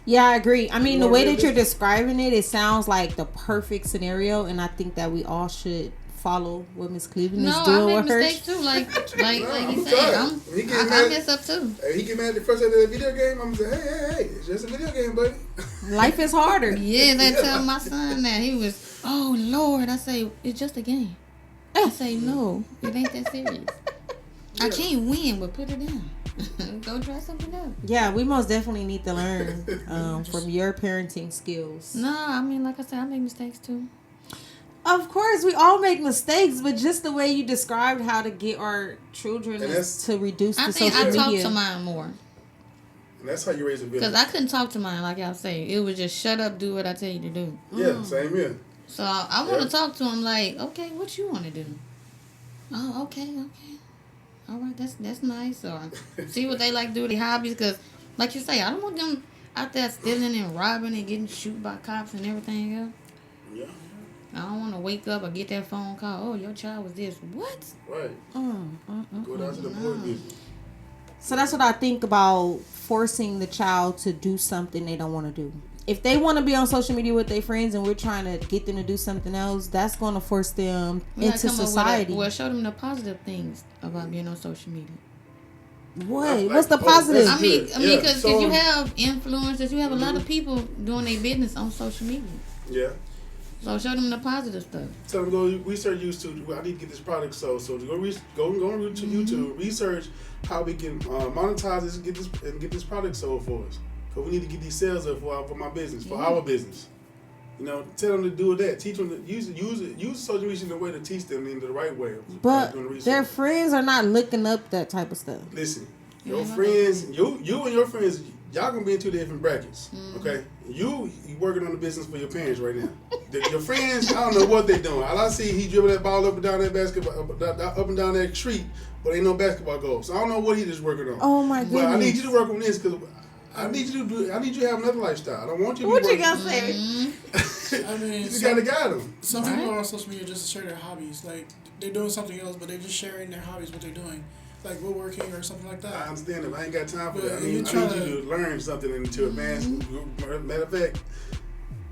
Yeah, I agree. I mean, the More way that you're realistic. describing it, it sounds like the perfect scenario, and I think that we all should follow what Miss Cleveland No, is I doing make with her. mistakes too. Like I'm you tired. said, He get I mad. mess up too. Hey, he get mad at the first of that video game. I'm gonna say, hey, it's just a video game, buddy. Life is harder. Yeah, they tell my son that he was. Oh Lord, I say it's just a game. I say no, it ain't that serious. I can't win, but put it down. Go try something else. Yeah, we most definitely need to learn from your parenting skills. No, I mean, like I said, I make mistakes too. Of course, we all make mistakes, but just the way you described how to get our children And that's- to reduce I the think social I talk media. to mine more. And that's how you raise a village. Because I couldn't talk to mine, like y'all say. It was just shut up, do what I tell you to do. Yeah, same here. So I want to Yeah. talk to him like, okay, what you want to do? Oh, okay. All right, that's nice. Or see what they like to do, their hobbies. Because, like you say, I don't want them out there stealing and robbing and getting shot by cops and everything else. Yeah, I don't want to wake up or get that phone call. Oh, your child was this. What? right. Go down to the board music. So that's what I think about forcing the child to do something they don't want to do. If they want to be on social media with their friends and we're trying to get them to do something else, that's going to force them We gotta into come up with society. well, show them the positive things about being on social media. What? Like, What's the oh, positive? that's I mean, Yeah, because so- you have influencers, you have a lot of people doing their business on social media. Yeah. So show them the positive stuff. Tell them go research YouTube. I need to get this product sold. So go on to YouTube, research how we can monetize this and get this product sold for us. Cause we need to get these sales up for my business, for our business. You know, tell them to do that. Teach them to use social media in a way to teach them in the right way. of But doing research. their friends are not looking up that type of stuff. Listen, your friends, you and your friends, y'all gonna be in two different brackets. Okay, you working on the business for your parents right now. Your friends, I don't know what they doing. All I see, he dribble that ball up and down that basketball, up and down that street, but ain't no basketball goal. So I don't know what he just working on. Oh my goodness. But I need you to work on this because I need you to have another lifestyle. I don't want you to. What be you working- gonna say? I mean, You just gotta guide them. some people are on social media just to share their hobbies. Like, they're doing something else, but they're just sharing their hobbies, what they're doing. Like woodworking or something like I that. understand it. I ain't got time for that. I But need you try you to learn something and to advance. Matter of fact,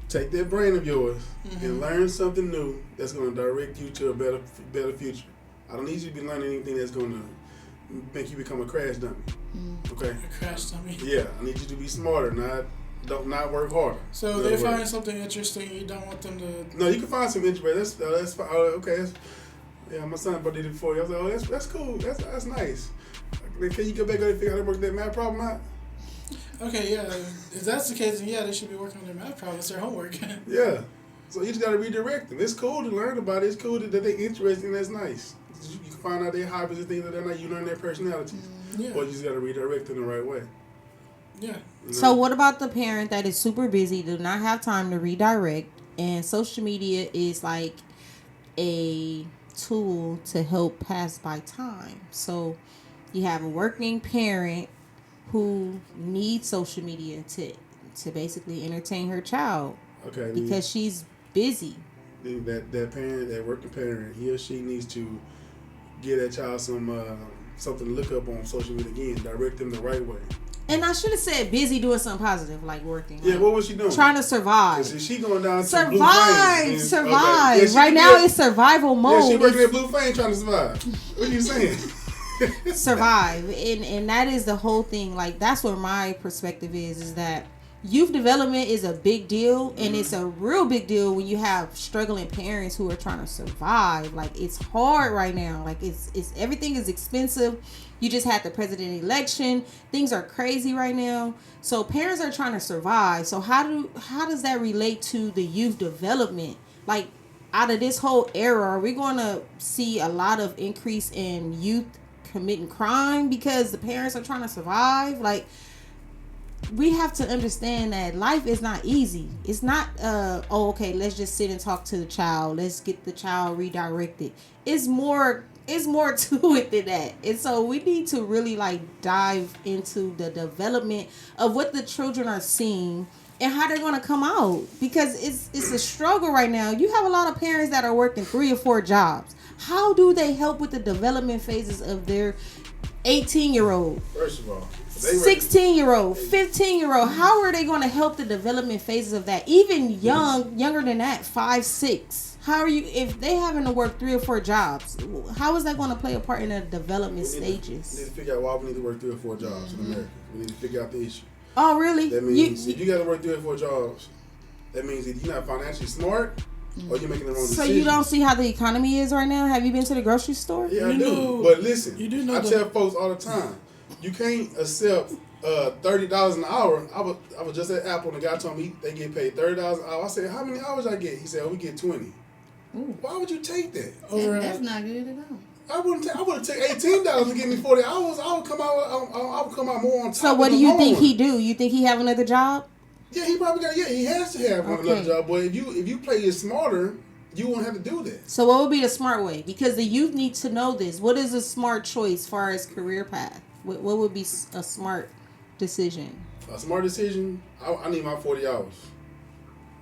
take that brain of yours and learn something new that's going to direct you to a better future. I don't need you to be learning anything that's going to make you become a crash dummy. Okay? A crash dummy. Yeah, I need you to be smarter, not work harder. So In they other find words. something interesting, you don't want them to. No, you can find some interest. That's fine. Okay. Yeah, my son did it before. I was like, oh, that's cool. That's nice. Can you go back and figure out how to work that math problem out? Okay, yeah. If that's the case, then yeah, they should be working on their math problems, their homework. Yeah. So you just gotta redirect them. It's cool to learn about it. It's cool that they're interested and that's nice. You can find out their hobbies and things like that. You learn their personalities. Yeah. But you just gotta redirect them the right way. Yeah. You know? So what about the parent that is super busy, do not have time to redirect, and social media is like a tool to help pass by time? So you have a working parent who needs social media to basically entertain her child Okay. because she's busy. That parent, that working parent, he or she needs to give that child some something to look up on social media again. Direct them the right way. And I should have said busy doing something positive, like working. Yeah, like what was she doing? trying to survive. 'Cause she going down to Blue Survive, Flame and- survive. okay. Yeah, she Right did. now it's survival Yeah, mode. she working It's at Blue Flame trying to survive. What are you saying? survive, and that is the whole thing. Like that's what my perspective is that youth development is a big deal, and it's a real big deal when you have struggling parents who are trying to survive. Like it's hard right now. Like it's everything is expensive. You just had the president election. Things are crazy right now. So parents are trying to survive. So how does that relate to the youth development? Like out of this whole era, are we going to see a lot of increase in youth committing crime because the parents are trying to survive? Like we have to understand that life is not easy. It's not okay, let's just sit and talk to the child, let's get the child redirected. It's more to it than that. And so we need to really like dive into the development of what the children are seeing and how they're going to come out, because it's a struggle right now. You have a lot of parents that are working 3 or 4 jobs. How do they help with the development phases of their 18-year-old, First of all, 16-year-old, 15-year-old? How are they going to help the development phases of that? Even younger than that, 5, 6. How are you, if they having to work 3 or 4 jobs, how is that going to play a part in the development we need stages? to figure out why we need to work 3 or 4 jobs in America. We need to figure out the issue. Oh, really? That means if you got to work 3 or 4 jobs, that means either you're not financially smart or you're making the wrong So decision. you don't see how the economy is right now? Have you been to the grocery store? Yeah, I You do. know- But listen, you do know I the- tell folks all the time, you can't accept $30 an hour. I was just at Apple and the guy told me they get paid $30 an hour. I said, how many hours I get? He said, we get 20. Ooh. Why would you take that? That's not good at all. I would take $18 and give me 40 hours. I would come out more on top. So what of do the you think long he run. do? You think he have another job? Yeah, he probably got. Yeah, he has to have Okay. another job. But if you play it smarter, you won't have to do that. So what would be the smart way? Because the youth need to know this. What is a smart choice as far as career path? What would be a smart decision? A smart decision. I need my 40 hours.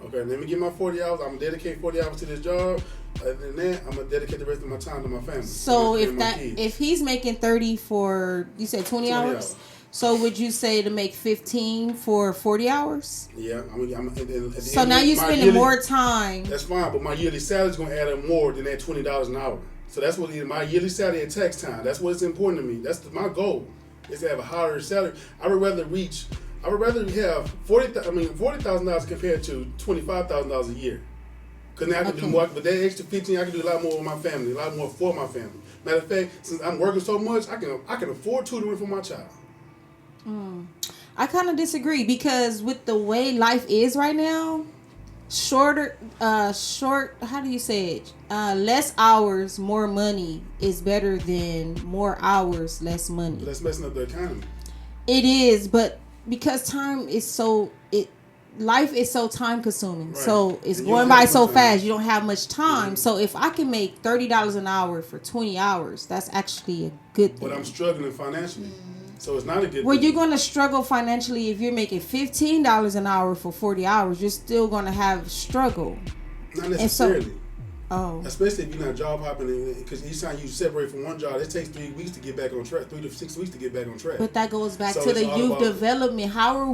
Okay, let me get my 40 hours. I'm gonna dedicate 40 hours to this job. Other than that, I'm gonna dedicate the rest of my time to my family. So and my kids. if he's making 30 for, you said 20 hours? So would you say to make 15 for 40 hours? Yeah, I'm at the So end now of you're my spending yearly- more time. That's fine, but my yearly salary is gonna add up more than that $20 an hour. So that's what my yearly salary at tax time. That's what's important to me. That's my goal, is to have a higher salary. I would rather have $40,000 compared to $25,000 a year. Cause now I can do more. But that extra 15, I can do a lot more with my family, a lot more for my family. Matter of fact, since I'm working so much, I can afford tutoring for my child. I kind of disagree, because with the way life is right now, short, how do you say it? Less hours, more money is better than more hours, less money. But that's messing up the economy. It is, but because life is so time consuming. Right. So it's And you going don't by have so much time. fast. You don't have much time. Mm-hmm. So if I can make $30 an hour for 20 hours, that's actually a good thing. But I'm struggling financially. So it's not a good Well, thing. you're going to struggle financially if you're making $15 an hour for 40 hours. You're still going to have struggle. Not necessarily. Oh. Especially if you're not job hopping, because each time you separate from one job, it takes 3 weeks to get back on track, 3 to 6 weeks to get back on track. But that goes back So to it's the all youth about- development. How are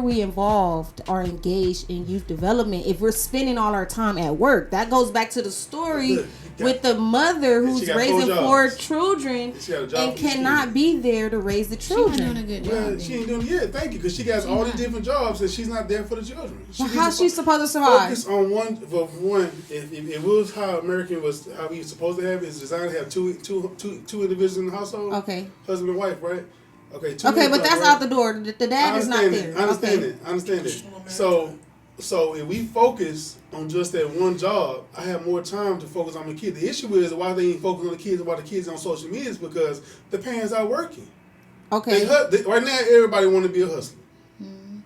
we involved or engaged in youth development if we're spending all our time at work? That goes back to the story Look, you got- with the mother And she who's got 4 raising jobs. 4 children She got a job and for these cannot kids. be there to raise the She not doing a children. good job. Well, then. she ain't doing it. Thank you, because she got all these different jobs and she's not there for the children. Well, how's she supposed to survive? Focus on one. For one, if it was how American was, how we supposed to have it, it's designed to have two individuals in the household. Okay. Husband and wife, right? Okay. Okay, but that's out the door. The dad is not there. I understand Okay. it. I understand it. So if we focus on just that one job, I have more time to focus on the kids. The issue is why they ain't focusing on the kids and why the kids on social media is because the parents are working. Okay. Right now, everybody want to be a hustler.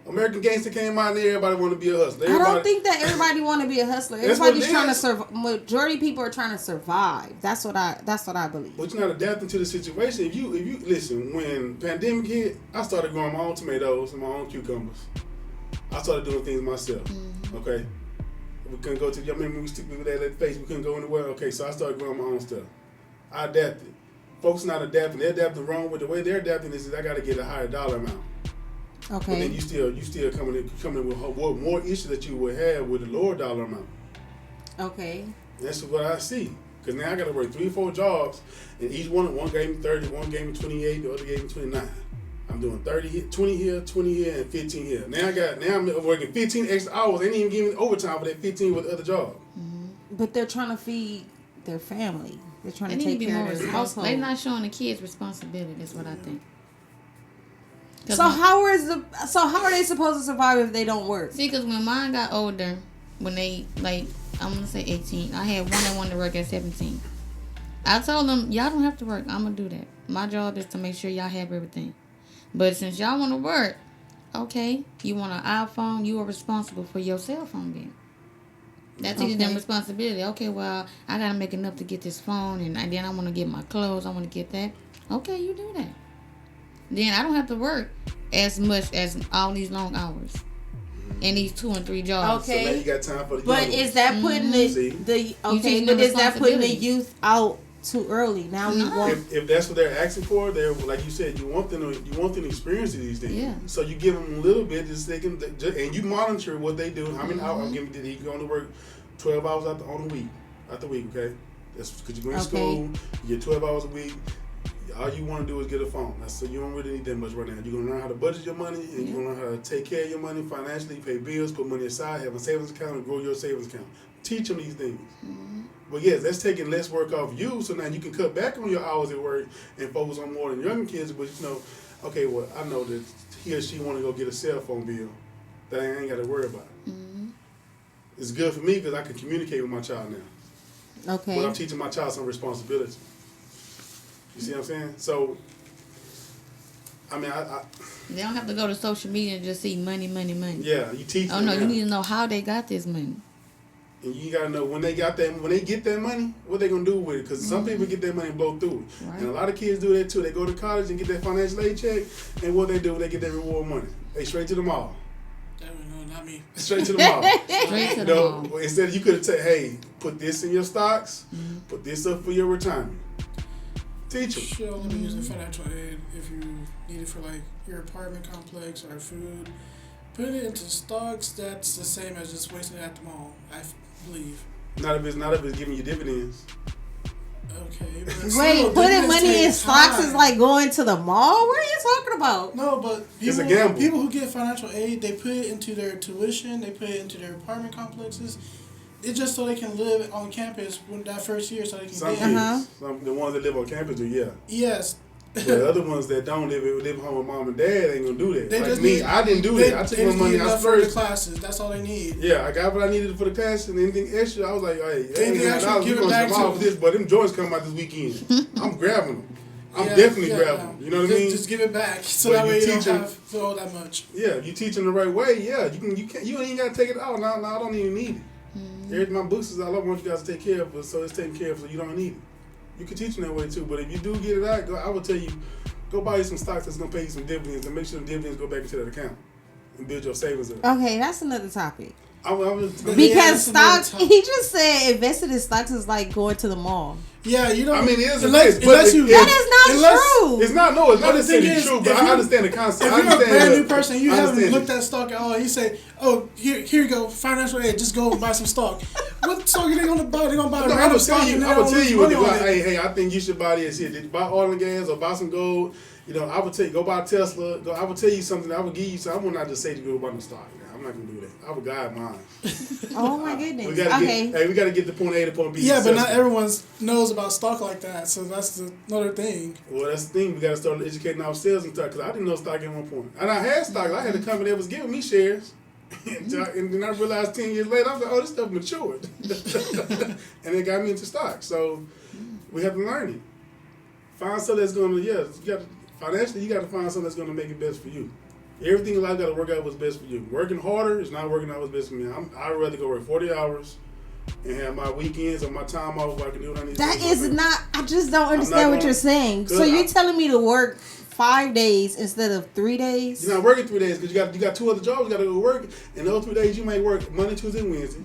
American Gangster came out and everybody want to be a hustler. I don't think that everybody want to be a hustler. That's what Everybody's it trying to is. survive. Majority of people are trying to survive. That's what I believe. But you're not adapting to the situation. If you listen, when pandemic hit, I started growing my own tomatoes and my own cucumbers. I started doing things myself. Okay, we couldn't go to. I remember we stick with that face. We couldn't go anywhere. Okay, so I started growing my own stuff. I adapted. Folks not adapting. They're adapting wrong with the way they're adapting is I got to get a higher dollar amount. But then Okay. you still coming in with more issues that you would have with a lower dollar amount. Okay. That's what I see. Because now I got to work 3-4 jobs, and each one gave me 30, one gave me 28, the other gave me 29. I'm doing 30 here, 20 here, 20 here, and 15 here. Now I'm working 15 extra hours. They didn't even give me overtime for that 15 with the other job. But they're trying to feed their family. They're trying They to need to take be care more of their responsible. household. They're not showing the kids responsibility. That's what I think. 'Cause So how are they supposed to survive if they don't work? See, because when mine got older, when they, like, I'm going to say 18, I had one that wanted to work at 17. I told them, y'all don't have to work. I'm going to do that. My job is to make sure y'all have everything. But since y'all want to work, okay, you want an iPhone, you are responsible for your cell phone bill. That teaches them Okay. responsibility. Okay, well, I got to make enough to get this phone, and then I want to get my clothes. I want to get that. Okay, you do that. Then I don't have to work as much as all these long hours and these 2 and 3 jobs. Okay. So now you got time for the But young is that putting See? the okay? teaching But them is that putting the responsibilities. youth out too early? Now we No. want. If that's what they're asking for, they're like you said, you want them to experience these things. Yeah. So you give them a little bit, just they can, and you monitor what they do. How many hours? I'm giving you going to work 12 hours out the week. Okay, that's because you go in Okay. school. You get 12 hours a week. All you want to do is get a phone. So you don't really need that much right now. You're gonna learn how to budget your money, and you're gonna learn how to take care of your money financially, pay bills, put money aside, have a savings account, and grow your savings account. Teach them these things. But yes, that's taking less work off you, so now you can cut back on your hours at work and focus on more than younger kids. But you know, okay, well, I know that he or she want to go get a cell phone bill that I ain't got to worry about. It's good for me because I can communicate with my child now. Okay. But I'm teaching my child some responsibility. You see what I'm saying? So, I mean, I They don't have to go to social media and just see money, money, money. yeah, you teach Oh them no, now. you need to know how they got this money. And you gotta know when they get that money, what they gonna do with it? Because some people get that money and blow through it, Right. and a lot of kids do that too. They go to college and get that financial aid check, and what they do, they get that reward money. They straight to the mall, No, not me. straight to the mall. Straight to You the know, mall. instead you could have said, "Hey, put this in your stocks, put this up for your retirement." Teach them. Should only be using financial aid if you need it for like your apartment complex or food. Putting it into stocks, that's the same as just wasting it at the mall, I believe. Not if it's giving you dividends. Okay. But Wait, still, putting dividends money in take stocks is time. like going to the mall? What are you talking about? No, but It's a people, gamble. people who get financial aid, they put it into their tuition, they put it into their apartment complexes. It's just so they can live on campus when that first year, so they can Some get. kids, the ones that live on campus do, yeah. Yes. But the other ones that don't live home with mom and dad ain't gonna do that. They Like just me, need- I didn't do They, that. I they took my just money, need I enough for the first. classes. That's all they need. Yeah, I got what I needed for the class, and anything extra, I was like, hey, Anything extra, give it back to for them. this, but them joints come out this weekend. I'm grabbing them. I'm Yeah, definitely yeah, grabbing no. them. You know what just, I mean? Just give it back, so But that you way you don't teach 'em- have to owe that much. Yeah, you teach them the right way. Yeah, you ain't gotta take it out. No, I don't even need it. Everything my books is all I want you guys to take care of, so it's taken care of, so you don't need it. You can teach them that way too, but if you do get it out, I would tell you, go buy you some stocks that's gonna pay you some dividends, and make sure the dividends go back into that account and build your savings up. Okay, that's another topic. I was But Because that's another stocks, topic. he just said invested in stocks is like going to the mall. Yeah, you know. I mean, it is a unless, case, but unless it- you. it- That is not unless- true. It's not, no, it's not But the thing necessarily is, true, but if I you- understand the concept. If I you're a understand brand the- new person, you I haven't understand looked it. at stock at all. You say, "Oh, here you go, financial aid. Just go buy some stock." What stock are they gonna buy? They're gonna buy a No, I random will stock. tell you, and I they're will gonna tell lose you, money on it. hey, I think you should buy this here. Did you buy oil and gas or buy some gold? You know, I would tell you, go buy Tesla. I would tell you something. I would give you something. I would not just say to go buy no stock. Now, I'm not gonna do that. I would guide mine. Oh my goodness. We gotta Okay. we gotta get to point A to point B. Yeah, but not successful. everyone knows about stock like that. So that's another thing. Well, that's the thing. We gotta start educating ourselves and stuff. Because I didn't know stock at one point, and I had stock. I had a company that was giving me shares. And then I realized 10 years later, I was like, oh, this stuff matured. And it got me into stock. So we have to learn it. Find something that's going to, financially, you got to find something that's going to make it best for you. Everything in life got to work out what's best for you. Working harder is not working out what's best for me. I'd rather go work 40 hours and have my weekends or my time off where I can do what I need to do. That with my is family. not, I just don't understand not what gonna- you're saying. So Good, you're telling me to work 5 days instead of 3 days? You're not working 3 days because you got 2 other jobs. You got to go work, and those 3 days you may work Monday, Tuesday, and Wednesday,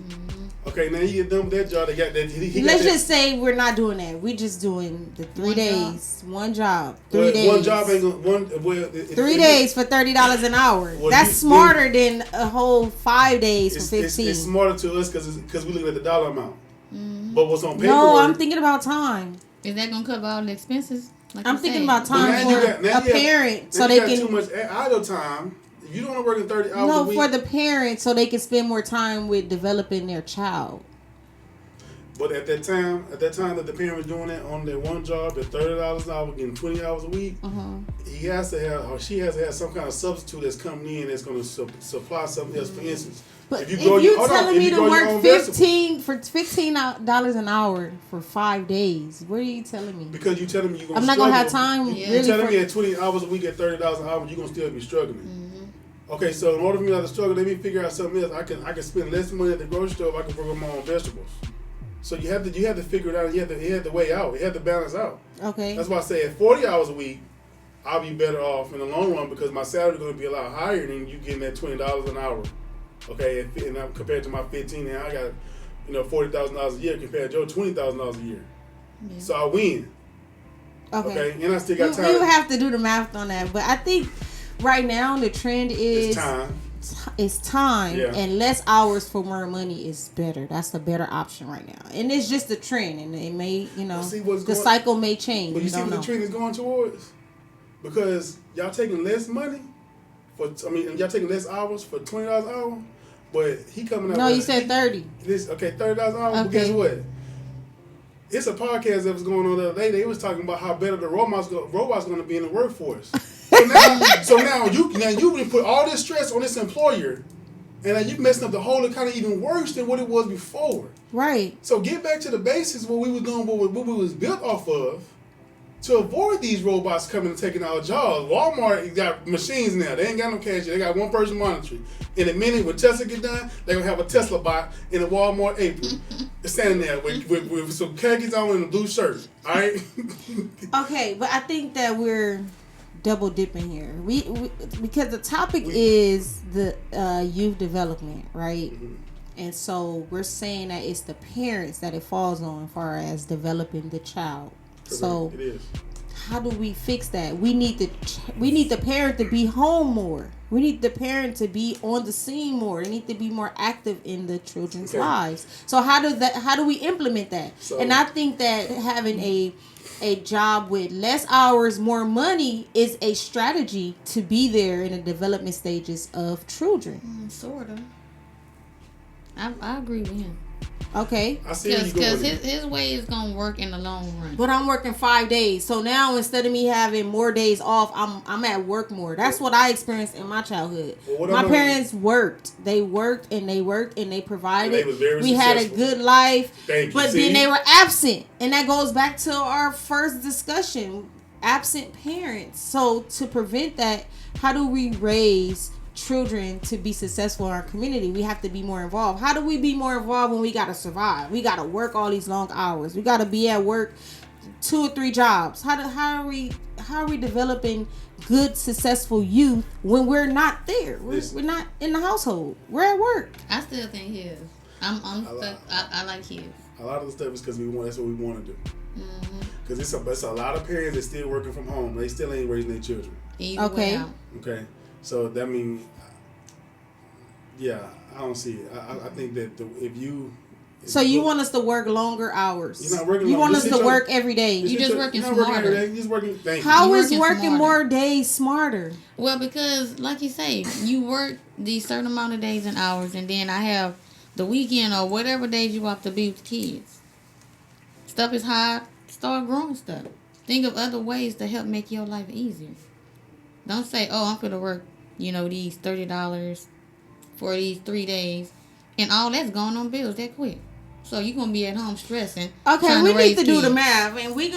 Okay, now you get done with that job. They got that. He Let's got that, just say we're not doing that. We just doing the 3 One days, one job, well, 3 days. One job ain't gonna, one. Well, 3 days for $30 an hour. Well, That's you- smarter than a whole 5 days for It's, 15. it's smarter to us because we look at the dollar amount. But what's on paperwork? No, I'm thinking about time. Is that gonna cover all the expenses? Like I'm you thinking said? about time Now for you got- now a you have- parent, so now they you got can. too much idle time. If you don't want to work in 30 hours a No, week, for the parent, so they can spend more time with developing their child. but at that time that the parent was doing that on their one job at $30 an hour, getting 20 hours a week, he has to have, or she has to have some kind of substitute that's coming in that's going to supply something else. For instance, But if if grow you your- hold on, telling if me you to grow your work own vegetables, $15 an hour for 5 days, what are you telling me? because you telling me you're going I'm not gonna have time. Yeah. You Really, telling for, me at 20 hours a week at $30 an hour, you're gonna still be struggling. Okay, so in order for me not to struggle, let me figure out something else. I can spend less money at the grocery store if I can grow my own vegetables. So you have to figure it out. You have to weigh out. You have to balance out. okay. That's why I say at 40 hours a week, I'll be better off in the long run because my salary is going to be a lot higher than you getting that $20 an hour. Okay, and I'm compared to my 15, and I got $40,000 a year compared to your $20,000 a year. Yeah. So I win. Okay. Okay, and I still got time. We would have to do the math on that, but I think right now the trend is It's time. It's time, Yeah. and less hours for more money is better. That's the better option right now, and it's just a trend, and it may, Well, see what's the going- cycle may change. But you see don't what the know. trend is going towards? Because y'all taking less money y'all taking less hours for $20 an hour, but he coming out. No, with- you said 30. $30 an hour. But Okay. guess what? It's a podcast that was going on the other day. They was talking about how better the robots going to be in the workforce. So now you really put all this stress on this employer, and now you messing up the whole economy even worse than what it was before. Right. So get back to the basics, what we was doing, what we was built off of, to avoid these robots coming and taking our jobs. Walmart got machines now. They ain't got no cashier. They got one person monitoring. In a minute, when Tesla get done, they gonna have a Tesla bot in a Walmart apron, standing there with some khakis on and a blue shirt. All right. Okay, but I think that we're double dipping here. We because the topic is the youth development, right? And so we're saying that it's the parents that it falls on as far as developing the child. So it is. how do we fix that? We need the parent to be home more. We need the parent to be on the scene more. They need to be more active in the children's lives. So how do we implement that? So- And I think that having a job with less hours, more money is a strategy to be there in the development stages of children. Sort of. I agree with him. Okay. I see where you going. Because with it. his way is gonna work in the long run. But I'm working 5 days. So now instead of me having more days off, I'm at work more. That's what I experienced in my childhood. Well, what My I'm parents worked. They worked and they provided. And they was very we had a successful. good life. Thank you. But See? then they were absent. And that goes back to our first discussion. Absent parents. So to prevent that, how do we raise children to be successful in our community? We have to be more involved. How do we be more involved when we gotta survive? We gotta work all these long hours. We gotta be at work 2 or 3 jobs. How are we developing good successful youth when we're not there? We're not in the household. We're at work. I still think his. I'm stuck. I like his. A lot of the stuff is because that's what we want to do. Because it's a lot of parents that still working from home. They still ain't raising their children. Either Okay. way out. Okay, so that means, yeah, I don't see it. I think that So you want us to work longer hours? You're not working You long- want you us sit to your- work every day? You just working you're not working smarter. every day. You're just working. Thank you. How You is working working smarter. more days smarter? Well, because like you say, you work these certain amount of days and hours, and then I have the weekend or whatever days you have to be with the kids. Stuff is hard. Start growing stuff. Think of other ways to help make your life easier. Don't say, "Oh, I'm gonna work, these $30 for these 3 days," and all that's going on bills that quick. So you're gonna be at home stressing. Okay, trying we need raise to do the kids. math, and we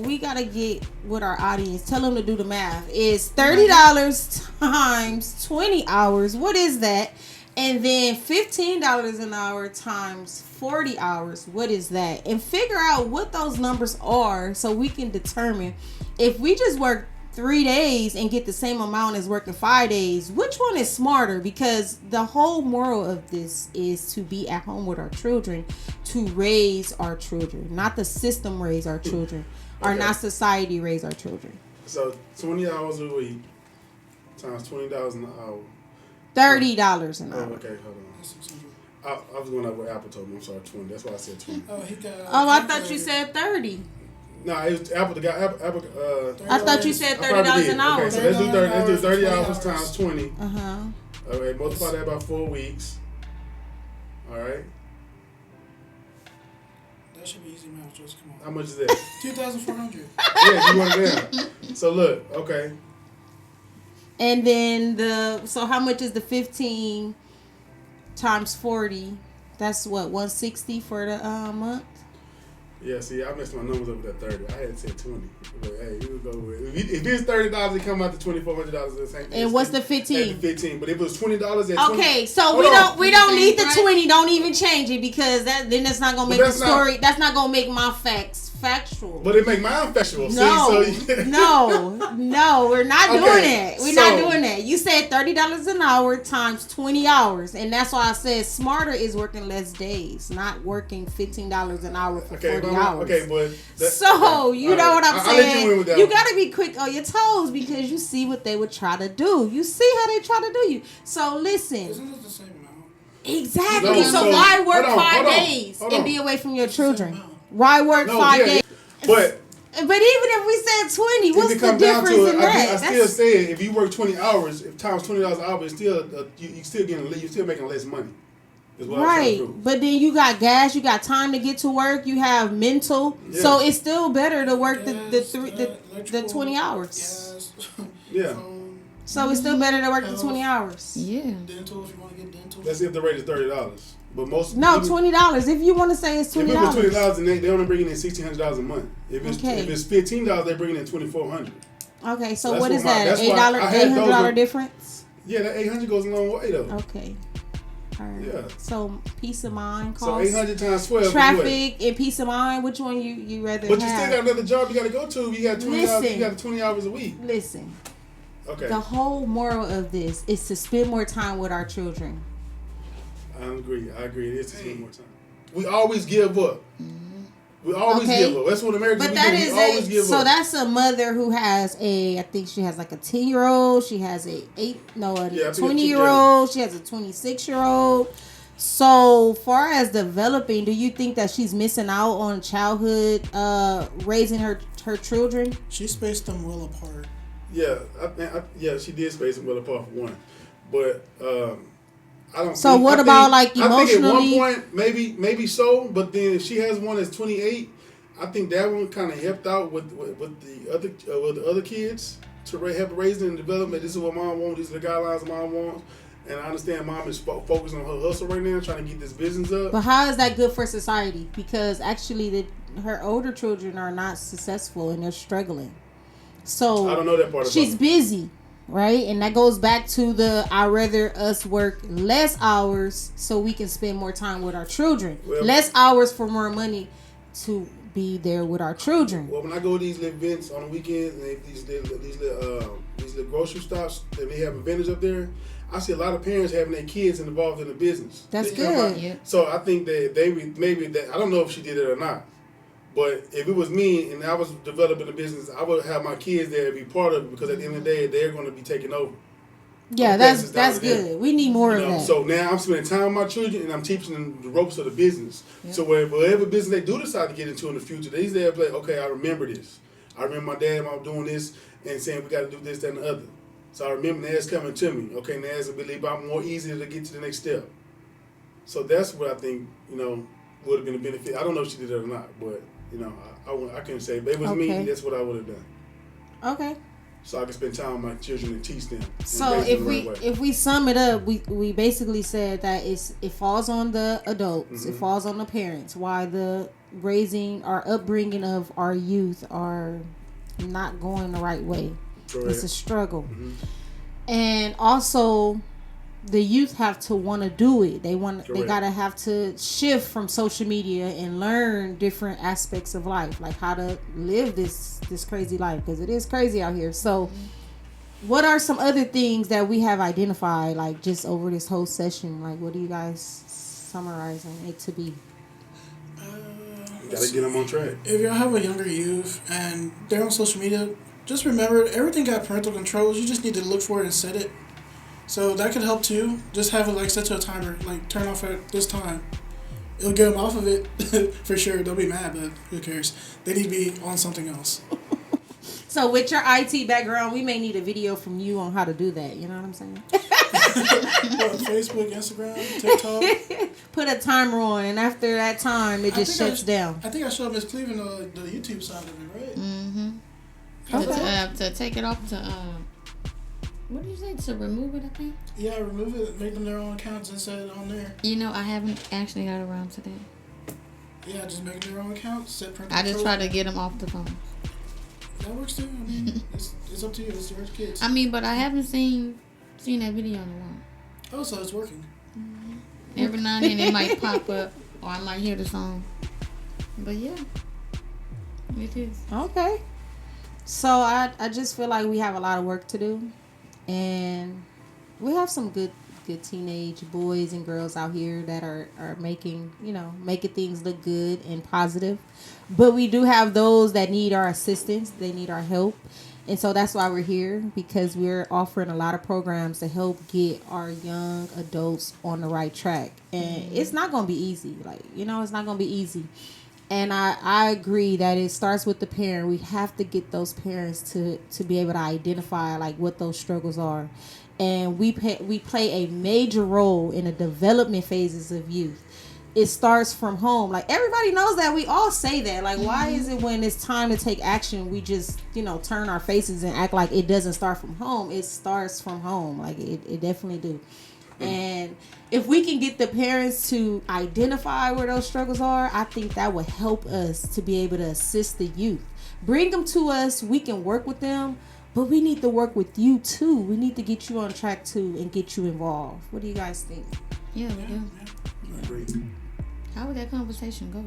we gotta get with our audience. Tell them to do the math. It's $30 times 20 hours. What is that? And then $15 an hour times 40 hours. What is that? And figure out what those numbers are, so we can determine if we just work 3 days and get the same amount as working 5 days. Which one is smarter? Because the whole moral of this is to be at home with our children, to raise our children, not the system raise our children, or not society raise our children. So 20 hours a week times $20 an hour. $30 an Oh, hour. okay, hold on. I was going up with Apple told me. I'm sorry, 20. That's why I said 20. Oh, he got. Oh, I thought you said 30. No, it was Apple. The guy Apple. I thought you said I probably $30 did. an hour. Okay, so let's do 30. Let's do 30 20 hours hours. times 20. Uh-huh. All right, multiply that by 4 weeks. All right, That should be easy math, Joseph. Come how on. much is that? 2,400. Yeah, you want it down. So look, okay, And then so how much is the 15 times 40? That's what, 160 for the month? yeah. See, I messed my numbers up with that 30. I had said 20. But hey, we would go with if it's $30, it come out to $2,400. The same. And what's the 15? 15. But if it was $20 at 20, Okay, so Hold on. we don't need the Right? 20. Don't even change it, because then that's not gonna But make the that's not- story. That's not gonna make my facts factual. But it make mine factual. No, See, so no, we're not Okay, doing that. We're not so- doing that. You said $30 an hour times 20 hours, and that's why I said smarter is working less days, not working $15 an hour for okay, 40 but hours. okay, but So you All know right. what I'm I'll let you saying? win with that You one. gotta be quick on your toes, because you see what they would try to do. You see how they try to do you. So listen, Isn't it the same amount? exactly. No, so so- why work hold on, 5 hold on, days hold and on. be away from your children? amount. Why work No, 5 yeah, days? But But even if we said 20, if what's it the comes down difference to in it, that? I still That's- say if you work 20 hours, if times $20 an hour, it's still you still getting you still making less money. Is what I'm trying Right, to prove. but then you got gas, you got time to get to work, you have mental, Yeah. so it's still better to work the Gas, the electrical, 20 hours. Gas, Yeah. phone, So it's still better to work the 20 hours. Yeah. dental, if you want to get dental. Let's see if the rate is $30. But most No, even- $20. If you want to say it's If it was $20. $20, then they only bringing in $1,600 a month. If Okay. it's $15, they bringing in $2,400. Okay, so That's what what is my- that? that's $8 why I had those $800 with- difference? Yeah, that $800 goes a long way though. Okay. All right. Yeah. So peace of mind So costs. 800 times 12 is what? Traffic and peace of mind. Which one you rather But you have? still got another job you got to go to. You got 20 hours. Listen. You got 20 hours a week. Listen. Okay, The whole moral of this is to spend more time with our children. I agree. I agree. It is to spend more time. We always give up. We always Okay. give up. That's what Americans But we that do. is We always a give so up. that's a mother who has I think she has like a 10-year-old, she has a 20-year-old, she has a 26-year-old. So far as developing, do you think that she's missing out on childhood, raising her children? She spaced them well apart. Yeah, yeah, she did space them well apart for one, but I don't. So think, what I about, think, like, I think at emotionally? one point, maybe so, but then if she has one that's 28, I think that one kind of helped out with the other kids to help raise them and develop. This is what mom wants. These are the guidelines mom wants. And I understand mom is focused on her hustle right now, trying to get this business up. But how is that good for society? Because actually, her older children are not successful and they're struggling. So I don't know that part about she's it. busy, right? And that goes back to I'd rather us work less hours so we can spend more time with our children. Well- Less hours for more money to be there with our children. Well, when I go to these little events on the weekends and these little grocery stops and they have vendors up there, I see a lot of parents having their kids involved in the business. That's They come good. out- Yeah. So I think that I don't know if she did it or not, but if it was me and I was developing a business, I would have my kids there and be part of it because at the end of the day, they're going to be taking over. Yeah, Okay, that's it's down to them. good. We need more You of know, that. so now I'm spending time with my children and I'm teaching them the ropes of the business. So whatever business they do decide to get into in the future, they're there like, okay, I remember this. I remember my dad and mom doing this and saying we got to do this, that, and the other. So I remember now it's coming to me. Okay, now it's a bit about more easier to get to the next step. So that's what I think, would have been a benefit. I don't know if she did it or not, but, I couldn't say. But if it was me, Okay. that's what I would have done. Okay. So I could spend time with my children and teach them. and So raise them the right way. if we sum it up, we basically said that it falls on the adults, Mm-hmm. it falls on the parents. Why the upbringing of our youth are not going the right way. Correct. It's a struggle. Mhm. And also the youth have to want to do it. They Correct. gotta have to shift from social media and learn different aspects of life, like how to live this crazy life, because it is crazy out here. So what are some other things that we have identified, like just over this whole session? Like, what are you guys summarizing it to be? You gotta get them on track. If y'all have a younger youth and they're on social media, just remember everything got parental controls. You just need to look for it and set it. So that could help too. Just have it like set to a timer, like turn off at this time. It'll get them off of it for sure. They'll be mad, but who cares? They need to be on something else. So with your IT background, we may need a video from you on how to do that. You know what I'm saying? What, Facebook, Instagram, TikTok. Put a timer on, and after that time, it I just think shuts down. I think I showed Miss Cleveland the YouTube side of it, right? Mm-hmm. Okay. To take it off to what did you say? To remove it, I think. Yeah, remove it, make them their own accounts and set it on there. You know, I haven't actually got around to that. Yeah, just make their own accounts, set parental I just control. try to get them off the phone. That works too. I mean, it's up to you. It's your kids. I mean, but I haven't seen that video in a while. Oh, so it's working. Every now and then it might pop up, or I might hear the song. But yeah, it is. Okay. So I just feel like we have a lot of work to do, and we have some good teenage boys and girls out here that are making things look good and positive. But we do have those that need our assistance. They need our help. And so that's why we're here, because we're offering a lot of programs to help get our young adults on the right track. And it's not going to be easy. It's not going to be easy. And I agree that it starts with the parent. We have to get those parents to be able to identify like what those struggles are. And we play a major role in the development phases of youth. It starts from home. Like, everybody knows that. We all say that. Like, why is it when it's time to take action, we just, turn our faces and act like it doesn't start from home? It starts from home. Like, it definitely do. And if we can get the parents to identify where those struggles are, I think that would help us to be able to assist the youth. Bring them to us. We can work with them. But we need to work with you, too. We need to get you on track, too, and get you involved. What do you guys think? Yeah, we do. I agree. How would that conversation go,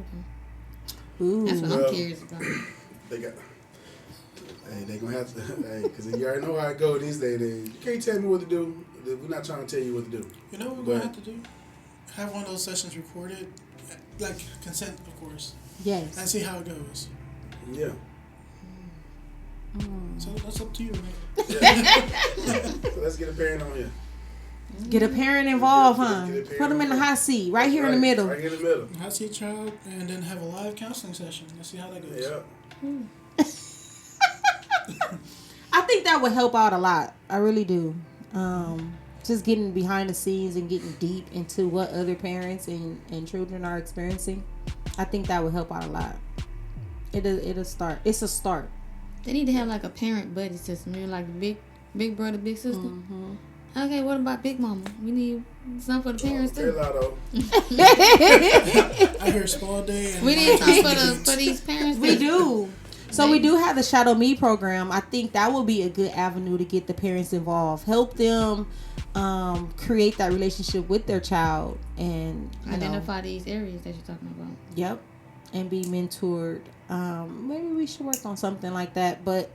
though? Ooh. That's what Well, I'm curious about. They gonna have to, because you already know how it goes these days. You can't tell me what to do. We're not trying to tell you what to do. You know what we're going to have to do? Have one of those sessions recorded, like consent, of course, Yes. and see how it goes. Yeah. So that's up to you, man. So let's get a parent on here. Get a parent involved, huh? Get a parent Put them in the involved. hot seat, right here in the middle. Right here in the middle. Hot seat child, and then have a live counseling session. Let's see how that goes. Yeah. I think that would help out a lot. I really do. Just getting behind the scenes and getting deep into what other parents and children are experiencing. I think that would help out a lot. It'll start. It's a start. They need to have like a parent buddy system. You're like big brother, big sister. Mm-hmm. Okay, what about Big Mama? We need something for the parents Very too. loud, though. I hear Spa Day. And We need something for these parents. We too. do. So we do have the Shadow Me program. I think that will be a good avenue to get the parents involved. Help them create that relationship with their child and Identify these areas that you're talking about. Yep. And be mentored. Maybe we should work on something like that. But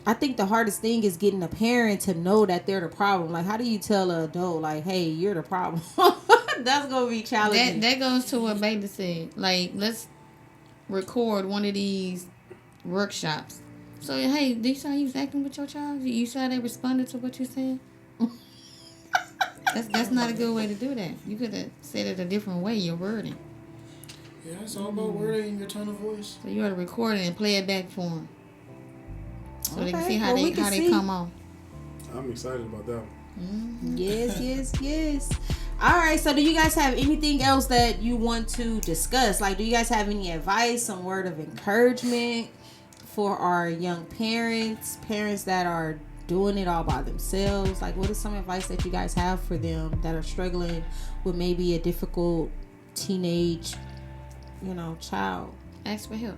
I think the hardest thing is getting a parent to know that they're the problem. Like, how do you tell an adult, like, hey, you're the problem? That's going to be challenging. That goes to what Beta said. Like, let's record one of these workshops. So, hey, did you see how you was acting with your child? You saw they responded to what you said? That's not a good way to do that. You could have said it a different way, your wording. Yeah, it's all about wording and your tone of voice. So you ought to record it and play it back for them. So they can Okay, see how well, we they can how see. they come off. I'm excited about that one. Yes. All right. So do you guys have anything else that you want to discuss? Like, do you guys have any advice, some word of encouragement for our young parents that are doing it all by themselves? Like, what is some advice that you guys have for them that are struggling with maybe a difficult teenage, child? Ask for help.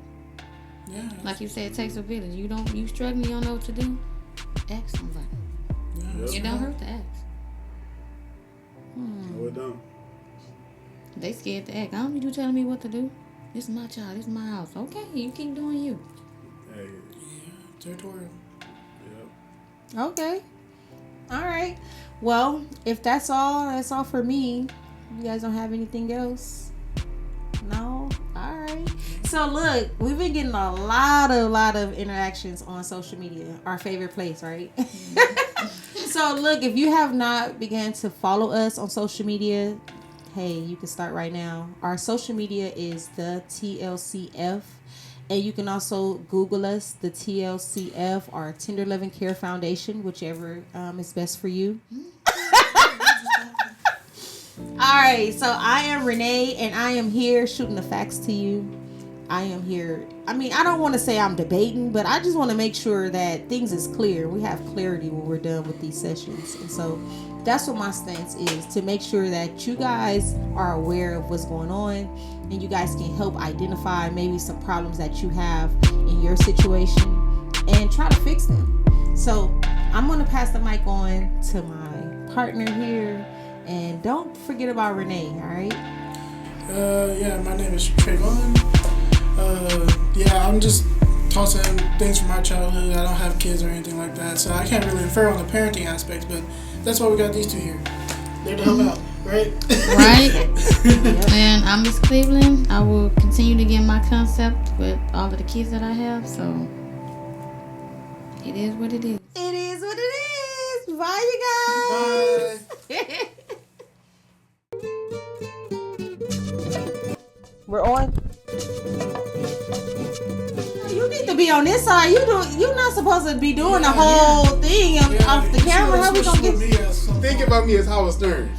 Yeah. Like you said, it takes a village. You struggling, you don't know what to do? Ask somebody. Yeah. It don't hurt to ask. it don't. They scared to act. I don't need you telling me what to do. This is my child. This is my house. Okay, you keep doing you. Hey, Territorial. yeah. Okay. All right. Well, if that's all for me. You guys don't have anything else? No? All right. So look, we've been getting a lot of interactions on social media. Our favorite place, right? So look, if you have not begun to follow us on social media, hey, you can start right now. Our social media is the TLCF. And you can also Google us, the TLCF or Tender Loving Care Foundation, whichever is best for you. All right, so I am Renee, and I am here shooting the facts to you. I am here. I mean, I don't want to say I'm debating, but I just want to make sure that things is clear. We have clarity when we're done with these sessions. And so that's what my stance is, to make sure that you guys are aware of what's going on and you guys can help identify maybe some problems that you have in your situation and try to fix them. So I'm going to pass the mic on to my partner here. And don't forget about Renee, all right? Yeah, my name is Trayvon. Yeah, I'm just tossing things from my childhood. I don't have kids or anything like that, so I can't really infer on the parenting aspect, but that's why we got these two here. They're to help out, right? Right? And I'm Miss Cleveland. I will continue to get my concept with all of the kids that I have, so it is what it is. It is what it is. Bye, you guys. Bye. We're on. You need to be on this side. You're not supposed to be doing the whole thing off the camera. How we gonna get? Think about me as Howard Stern.